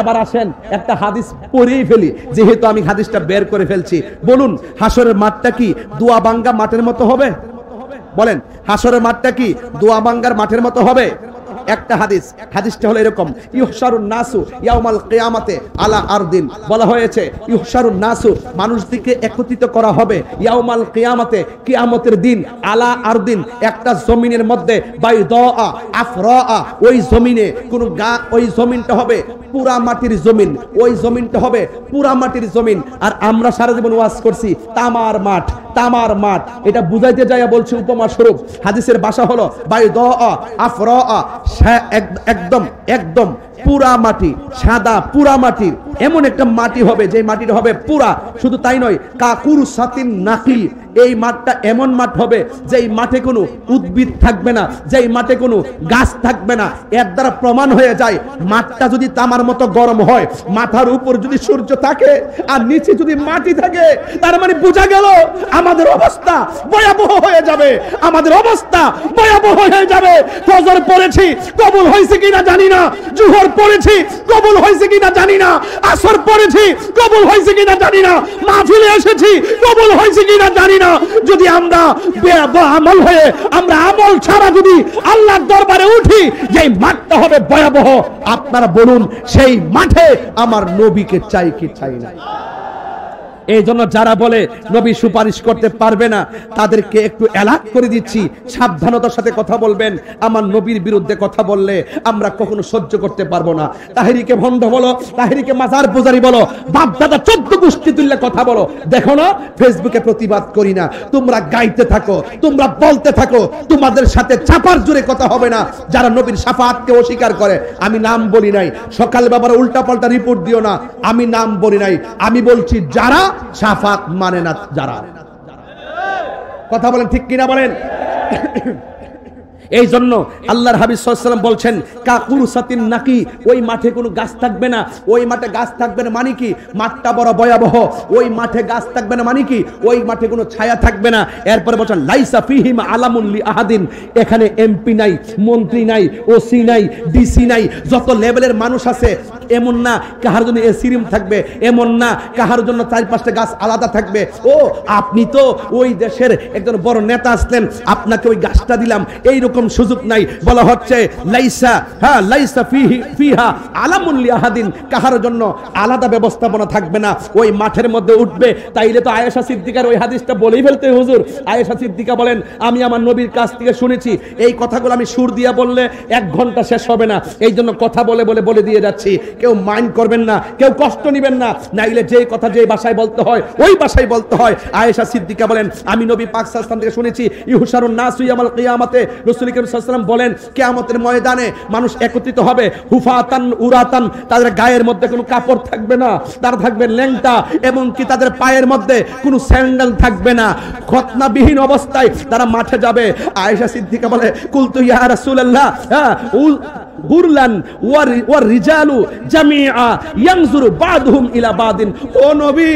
এবার আসেন একটা হাদিস পড়েই ফেলি, যেহেতু আমি হাদিসটা বের করে ফেলছি। বলুন, হাসরের মাঠটা কি দোয়া বাঙ্গা মাঠের মতো হবে? বলেন হাসরের মাঠটা কি দোয়া বাঙ্গার মাঠের মতো হবে? একটা হাদিসটা হলো এরকম, ইহশারুন নাসু ইয়াউমাল কিয়ামাতে আলা আরদিন, বলা হয়েছে ইহশারুন নাসু, মানুষদিকে একত্রিত করা হবে ইয়াউমাল কিয়ামাতে, কিয়ামতের দিন, আলা আরদিন, একটা জমিনের মধ্যে, বাইদা আফরা, ওই জমিনে কোন ওই জমিনটা হবে পুরা মাটির জমিন, ওই জমিনটা হবে পুরা মাটির জমিন। আর আমরা সারা জীবন ওয়াজ করছি তামার মাঠ, তামার মাঠ, এটা বুঝাইতে যাইয়া বলছি উপমা স্বরূপ। হাদিসের ভাষা হলো বাইদা আফরা, একদম একদম পুরা মাটি, সাদা পুরা মাটির এমন একটা মাটি হবে যে মাটিটা হবে পুরা। শুধু তাই নয়, কাকুর সাতিন নাকি, এই মাঠটা এমন মাঠ হবে যেই মাঠে কোনো উদ্ভিদ থাকবে না, যেই মাঠে কোনো গাছ থাকবে না। এর দ্বারা প্রমাণ হয়ে যায় মাঠটা যদি তামার মতো গরম হয়, মাথার উপর যদি সূর্য থাকে আর নিচে যদি মাটি থাকে, তার মানে বোঝা গেল আমাদের অবস্থা ভয়াবহ হয়ে যাবে, আমাদের অবস্থা ভয়াবহ হয়ে যাবে। ফজর পড়েছি কবুল হয়েছে কিনা জানি না, জোহর পড়েছি কবুল হয়েছে কিনা জানি না, আসর পড়েছি কবুল হয়েছে কিনা জানি না, মাহফিলে এসেছি কবুল হয়েছে কিনা জানি না। যদি আমরা আমল হয়ে, আমরা আমল ছাড়া যদি আল্লাহর দরবারে উঠি, যে মাঠটা হবে ভয়াবহ, আপনারা বলুন সেই মাঠে আমার নবীকে চাই কি চাই না? এই জন্য যারা বলে নবী সুপারিশ করতে পারবে না, তাদেরকে একটু অ্যালার্ট করে দিচ্ছি, সাবধানতার সাথে কথা বলবেন। আমার নবীর বিরুদ্ধে কথা বললে আমরা কখনো সহ্য করতে পারবো না। তাহেরিকে ভণ্ড বলো, তাহেরিকে মাজার পূজারি বলো, বাপ দাদা 14 গোষ্ঠী তুললে কথা বলো, দেখো না ফেসবুকে প্রতিবাদ করি না। তোমরা গাইতে থাকো, তোমরা বলতে থাকো, তোমাদের সাথে চাপার জোরে কথা হবে না। যারা নবীর শাফাআতকে অস্বীকার করে, আমি নাম বলি নাই, সকাল বাবার উল্টা পাল্টা রিপোর্ট দিও না, আমি নাম বলি নাই, আমি বলছি যারা শাফাত মানে না, যারা। কথা বলেন ঠিক কিনা বলেন? এই জন্য আল্লাহর হাবিব সাল্লাল্লাহু আলাইহি ওয়াসাল্লাম বলছেন কাকুরসাতিন নাকি, ওই মাঠে কোনো গাছ থাকবে না। ওই মাঠে গাছ থাকবে না মানে কি? মাঠটা বড় ভয়াবহ। ওই মাঠে গাছ থাকবে না মানে কি? ওই মাঠে কোনো ছায়া থাকবে না। এরপরে বলছেন লাইসা ফিহিম আলামুন লি আহাদিন, এখানে এমপি নাই, মন্ত্রী নাই, ওসি নাই, ডিসি নাই, যত লেভেলের মানুষ আছে এমন না কাহার জন্য এসি রুম থাকবে, এমন না কাহার জন্য 4-5টা গাছ আলাদা থাকবে। ও আপনি তো ওই দেশের একজন বড় নেতা আসলেন, আপনাকে ওই গাছটা দিলাম, এইরকম সুযোগ নাই। বলা হচ্ছে লাইসা, হ্যাঁ লাইসা ফিহা আলামুন লি আহাদিন, কাহার জন্য আলাদা ব্যবস্থাপনা থাকবে না, ওই মাঠের মধ্যে উঠবে। তাইলে তো আয়েশা সিদ্দিকার ওই হাদিসটা বলেই ফেলতে হুজুর। আয়েশা সিদ্দিকা বলেন আমি আমার নবীর কাছ থেকে শুনেছি, এই কথাগুলো আমি সুর দিয়া বললে 1 ঘন্টা শেষ হবে না, এই জন্য কথা বলে দিয়ে যাচ্ছি। কেউ মাইন্ড করবেন না, কেউ কষ্ট নেবেন না, নাইলে যে কথা যে ভাষায় বলতে হয় ওই ভাষায় বলতে হয়। আয়েশা সিদ্দিকা বলেন আমি নবী পাক সাল্লাল্লাহু আলাইহি ওয়াসাল্লাম থেকে শুনেছি ইহশারুন নাসু ইয়াউমাল কিয়ামাতে, রাসূল কারীম সাল্লাল্লাহু আলাইহি ওয়াসাল্লাম বলেন কিয়ামতের ময়দানে মানুষ একত্রিত হবে, হুফাতান উরাতান, তাদের গায়ের মধ্যে কোনো কাপড় থাকবে না, তারা থাকবে ল্যাংটা, এবং কি তাদের পায়ের মধ্যে কোনো স্যান্ডেল থাকবে না, খতনাবিহীন অবস্থায় তারা মাঠে যাবে। আয়েশা সিদ্দিকা বলে কুলতু ইয়া রাসূলুল্লাহ গুরলান ওয়ার রিজালু জামিআ ইয়ানজুরু বাদহুম ইলা বাদিন, ও নবী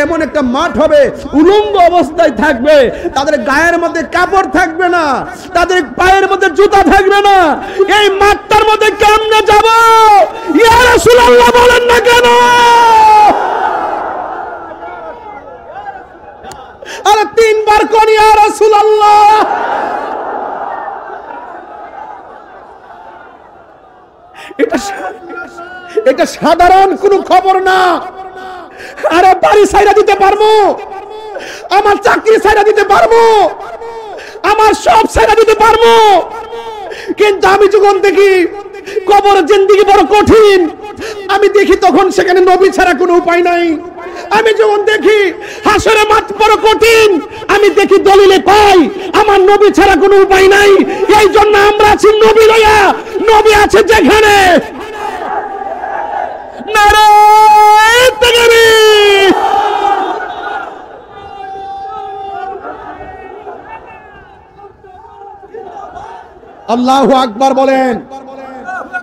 এমন একটা মাঠ হবে উলঙ্গ অবস্থায় থাকবে, তাদের গায়ের মধ্যে কাপড় থাকবে না, তাদের পায়ের মধ্যে জুতা থাকবে না, এই মাঠটার মধ্যে কেমনে যাব? ইয়া রাসূলুল্লাহ বলেন না কেন? আরে 3 বার কোন ইয়া রাসূলুল্লাহ। এটা সাধারণ কোনো খবর না। আরে বাড়ি ছাইরা দিতে পারবো, আমার চাকরি ছাইরা দিতে পারবো, আমার সব ছাইরা দিতে পারবো, কিন্তু আমি যখন দেখি কবর জিন্দেগি বড় কঠিন, আমি দেখি তখন সেখানে নবী ছাড়া কোনো উপায় নাই। আমি যখন দেখি হাসরের মাঠ বড় কঠিন, আমি দেখি দলিলে পাই আমার নবী ছাড়া কোনো উপায় নাই। এই জন্য আমরা আছি নবী লয়া, নবী আছে যেখানে। নারায়ে তাকবীর, আল্লাহু আকবার বলেন,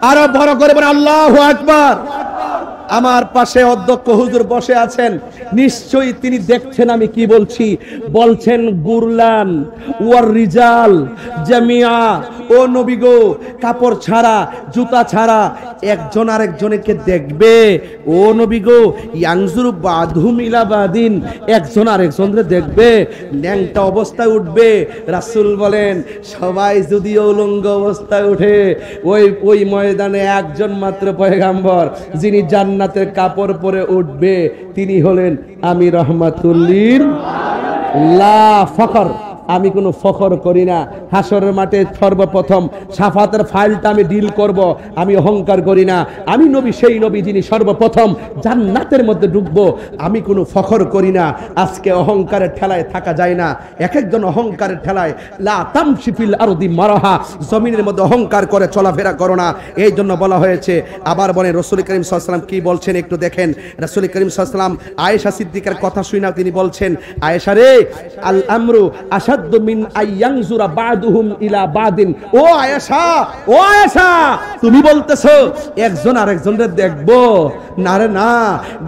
আরো বড় করে বলেন আল্লাহু আকবার। আমার পাশে অধ্যক্ষ হুজুর বসে আছেন, নিশ্চয়ই তিনি দেখছেন আমি কি বলছি। বলছেন গুরলান ওয়ার রিজাল জামিআ ও নবী গো, কাপড় ছাড়া, জুতা ছাড়া একজন আরেকজনকে দেখবে। ও নবী গো, ইয়াংজুরু বাদহুম ইলা বাদিন, একজন আরেকজনকে দেখবে, ন্যাংটা অবস্থায় উঠবে। রাসূল বলেন সবাই যদি উলঙ্গ অবস্থায় উঠে, ওই ময়দানে একজন মাত্র পয়গাম্বর যিনি জান্নাতের কাপড় পরে উঠবে, তিনি হলেন আমি রহমাতুল্লিল লা ফখর। আমি কোনো ফখর করি না। হাসরের মাঠে সর্বপ্রথম শাফাতের ফাইলটা আমি ডিল করব, আমি অহংকার করি না। আমি নবী, সেই নবী যিনি সর্বপ্রথম জান্নাতের মধ্যে ঢুকবো, আমি কোনো ফখর করি না। আজকে অহংকারের ঠেলায় থাকা যায় না। এক একজন অহংকারের ঠেলায়, লা তামশি ফিল আরদি মারাহা, জমিনের মধ্যে অহংকার করে চলাফেরা করো না। এই জন্য বলা হয়েছে। আবার বলেন রাসূল করিম সাল্লাল্লাহু আলাইহি ওয়াসাল্লাম কি বলছেন একটু দেখেন। রাসূল করিম সাল্লাল্লাহু আলাইহি ওয়াসাল্লাম আয়েশা সিদ্দিকার কথা শুনে তিনি বলছেন, আয়েশা রে, আল আমরু আশাদ্দু মিন আইয়ানজুরা বাদুহুম ইলা বাদিন। ও আয়েশা, ও আয়েশা, তুমি বলতেছো একজন আরেকজনের দেখবো? না রে না,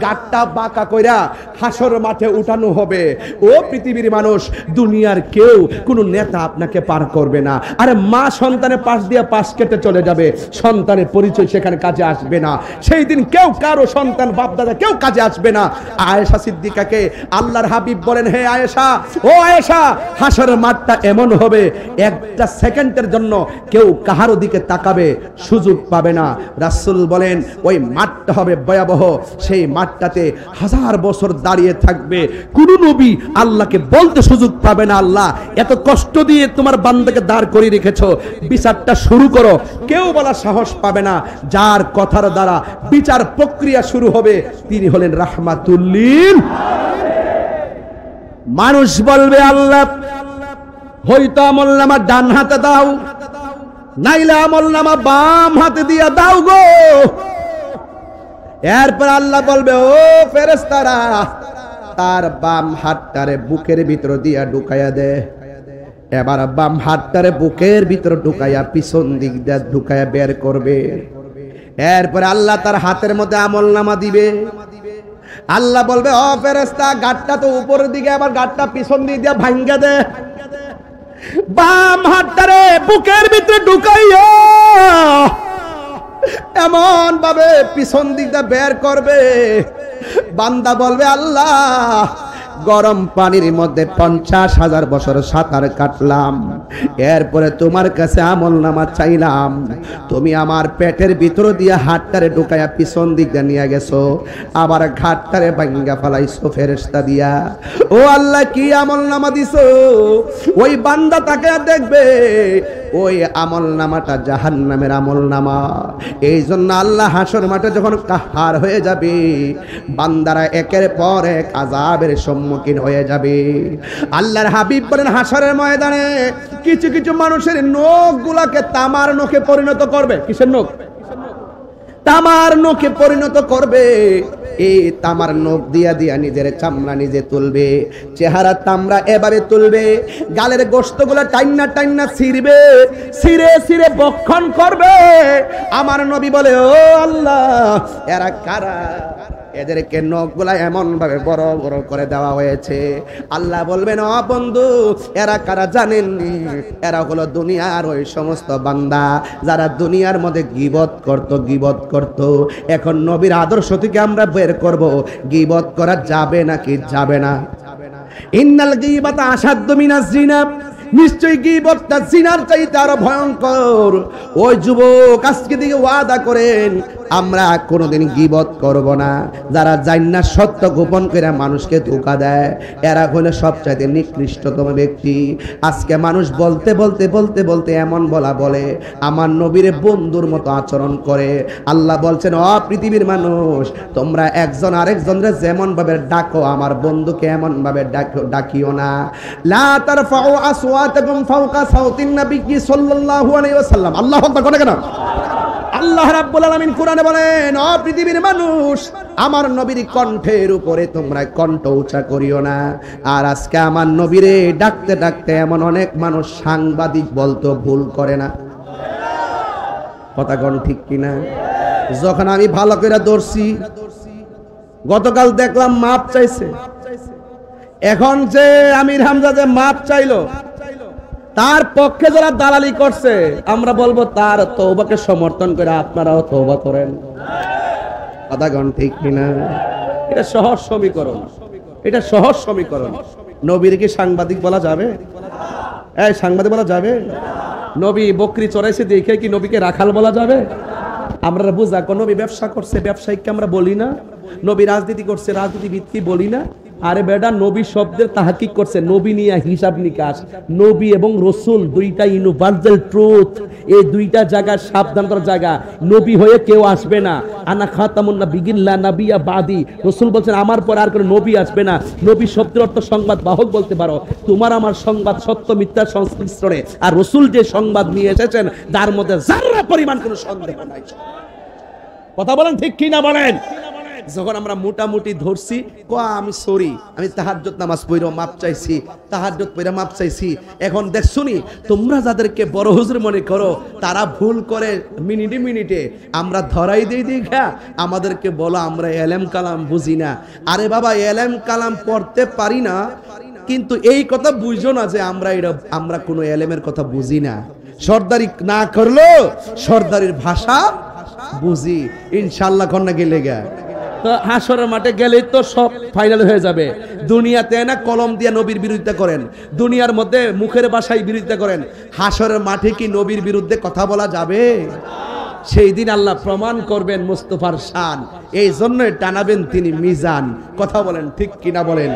গাটটা বাঁকা কইরা হাসর মাঠে উঠানো হবে। ও পৃথিবীর মানুষ, দুনিয়ার কেউ কোন নেতা আপনাকে পার করবে না। আরে মা সন্তানের পাশ দিয়ে পাশ কেটে চলে যাবে, সন্তানের পরিচয় সেখানে কাজে আসবে না। সেই দিন কেউ কারো সন্তান বাপ দাদা কেউ কাজে আসবে না। আয়েশা সিদ্দিকাকে আল্লাহর হাবিব বলেন, হে আয়েশা, ও আয়েশা, হাসরের মাঠটা এমন হবে একটা সেকেন্ডের জন্য কেউ কাহারো দিকে তাকাবে সুযোগ পাবে না। রাসূল বলেন ওই মাঠটা হবে ভয়াবহ। সেই মাঠটাতে 1000 বছর দাঁড়িয়ে থাকবে, কোন নবী আল্লাহকে বলতে সুযোগ পাবে না, আল্লাহ এত কষ্ট দিয়ে তোমার বান্দাকে দাঁড় করিয়ে রেখেছো, বিচারটা শুরু করো। কেউ বলার সাহস পাবে না। যার কথার দ্বারা বিচার প্রক্রিয়া শুরু হবে তিনি হলেন রাহমাতুল্লিল। মানুষ বলবে আল্লাহ হয়তো আমলনামা ডান হাতে দাও, নাইলে আমলনামা বাম হাতে দিয়া দাও গো। এরপর আল্লাহ বলবে, ও ফেরেশতারা, তার বাম হাতটারে বুকের ভিতর দিয়া ঢুকাইয়া দে। এবার বাম হাতটারে বুকের ভিতর ঢুকাইয়া পিছন দিক দিয়ে ঢুকাইয়া বের করবে। এরপর আল্লাহ তার হাতের মধ্যে আমলনামা দিবে। আল্লাহ বলবে, ও ফেরেশতা, গাটটা তো উপরের দিকে, আবার গাটটা পিছন দিক দিয়া ভাঙ্গা দে। বাম হাতটারে বুকের ভিতরে ঢুকাইয়া এমন ভাবে পিছন দিকটা বের করবে, বান্দা বলবে, আল্লাহ গরম পানির মধ্যে 50,000 বছর সাঁতার কাটলাম, এরপরে তোমার কাছে আমলনামা চাইলাম, তুমি আমার পেটের ভিতর দিয়ে হাতটারে ঢুকাইয়া পিছন দিকে নিয়ে গেছো, আবার ঘাটটারে ভাঙ্গা ফেলাইছো ফেরেশতা দিয়া। ও আল্লাহ, কি আমলনামা দিছো? ওই বান্দা তাকে দেখবে ওই আমলনামাটা জাহান্নামের আমলনামা। এই জন্য আল্লাহ হাসর মাঠে যখন কাহার হয়ে যাবে, বান্দারা একের পর এক আযাবের সম্মুখীন হয়ে যাবে। আল্লাহর হাবিব বলেন, হাসরের ময়দানে কিছু কিছু মানুষের নখগুলাকে তামার নখে পরিণত করবে। কিসের নখ? তামার নখে পরিণত করবে। এই তামার নখ দিয়া দিয়া নিজের চামড়া নিজে তুলবে, চেহারা তামড়া এভাবে তুলবে, গালের গোশতগুলা টাইন্না টাইন্না ছিঁড়বে, ছিঁড়ে ছিঁড়ে বক্ষণ করবে। আমার নবী বলে, ও আল্লাহ, এরা কারা? এদেরকে নখগুলা এমন ভাবে বড় বড় করে দেওয়া হয়েছে। আল্লাহ বলবেন, ও বন্ধু, এরা কারা জানেননি? এরা হলো দুনিয়ার ওই সমস্ত বান্দা যারা দুনিয়ার মধ্যে গীবত করত। এখন নবীর আদর্শ থেকে আমরা বের করব, গীবত করা যাবে নাকি যাবে না? ইন্নাল গীবাতা আশাদ্দু মিনাজ জিনা, নিশ্চয়ই গীবতটা জিনার চাইতে আরো ভয়ঙ্কর। ওই যুবক আজকে দিকে ওয়াদা করেন, আমরা কোনোদিন গীবত করব না। যারা জান্না সত্য গোপন করে মানুষকে ধোঁকা দেয়, এরা হলো সবচাইতে নিকৃষ্টতম ব্যক্তি। আজকে মানুষ বলতে বলতে বলতে বলতে এমন বলে আমার নবীর বন্ধুর মতো আচরণ করে। আল্লাহ বলছেন, ও পৃথিবীর মানুষ, তোমরা একজন আরেকজনরে যেমন ভাবে ডাকো, আমার বন্ধুকে এমন ভাবে ডাকিও না। লা তারফাউ আসওয়াতাকুম ফাওকা সাউতিন নবী সাল্লাল্লাহু আলাইহি ওয়াসাল্লাম। আল্লাহু আকবার করে কেন? আল্লাহ রাব্বুল আলামিন কোরআনে বলেন, ও পৃথিবীর মানুষ, আমার নবীর কণ্ঠের উপরে তোমরা কণ্ঠ উঁচা করিও না। আর আজকে আমার নবীরে ডাকতে ডাকতে এমন অনেক মানুষ সাংবাদিক বলতো ভুল করে না। কথা কোন ঠিক কিনা? যখন আমি ভালো করে ধরছি, গতকাল দেখলাম মাপ চাইছে, এখন যে আমির হামজা যে মাপ চাইলো, তার পক্ষে যারা দালালি করছে আমরা বলবো তার তওবাকে সমর্থন করে আপনারাও তওবা করেন। কথা কোন ঠিক কিনা? এটা সহজ সমীকরণ, এটা সহজ সমীকরণ। নবীর কি সাংবাদিক বলা যাবে? এই সাংবাদিক বলা যাবে? নবী বকরি চড়াইছে দেখে কি নবীকে রাখাল বলা যাবে? আমরা বুঝা কোন নবী ব্যবসা করছে ব্যবসায়িককে আমরা বলি না, নবী রাজনীতি করছে রাজনীতিবিদকে বলি না। আরে বেটা নবী শব্দের তাহাকিক করছে, নবী নিয়ে হিসাব নিকাশ। নবী এবং রসুল দুইটা ইউনিভার্সাল ট্রুথ, এই দুইটা জায়গা সাবধানতার জায়গা। নবী হয়ে কেউ আসবে না। আনা খাতামুন নাবিয়্যিন লা নাবিয়্যা বাদি, রসুল বলছেন আমার পরে আর কোনো নবী আসবে না। নবী শব্দের অর্থ সংবাদ বাহক বলতে পারো। তোমার আমার সংবাদ সত্য মিথ্যার সংমিশ্রণে, আর রসুল যে সংবাদ নিয়ে এসেছেন তার মধ্যে যারা পরিমাণ কোনো সন্দেহ নাই। কথা বলেন ঠিক কি না বলেন? যখন আমরা মোটামুটি ধরছি আমি সরি, আমি তাহাজ্জুদ নামাজ পড়ে মাপ চাইছি, তাহাজ্জুদ পড়ে মাপ চাইছি। এখন দেখছুনি তোমরা যাদেরকে বড় হুজুর মনে করো তারা ভুল করে মিনিটে মিনিটে, আমরা ধরাই দিই দেখা আমাদেরকে বলো আমরা এলেম কালাম বুঝি না। আরে বাবা এলেম কালাম পড়তে পারি না, কিন্তু এই কথা বুঝো না যে আমরা কোনো এলেমের কথা বুঝি না। সর্দারি না করলো সর্দারির ভাষা বুঝি, ইনশাআল্লাহ কন্যা গেলে গা। তো হাসরের মাঠে গেলেই তো সব ফাইনাল হয়ে যাবে। দুনিয়াতে না কলম দিয়ে নবীর বিরোধিতা করেন, দুনিয়ার মধ্যে মুখের ভাষায় বিরোধিতা করেন, হাসরের মাঠে কি নবীর বিরুদ্ধে কথা বলা যাবে? সেই দিন আল্লাহ প্রমাণ করবেন মুস্তাফার শান, এই জন্যই টানাবেন তিনি মিজান। কথা বলেন ঠিক কিনা বলেন?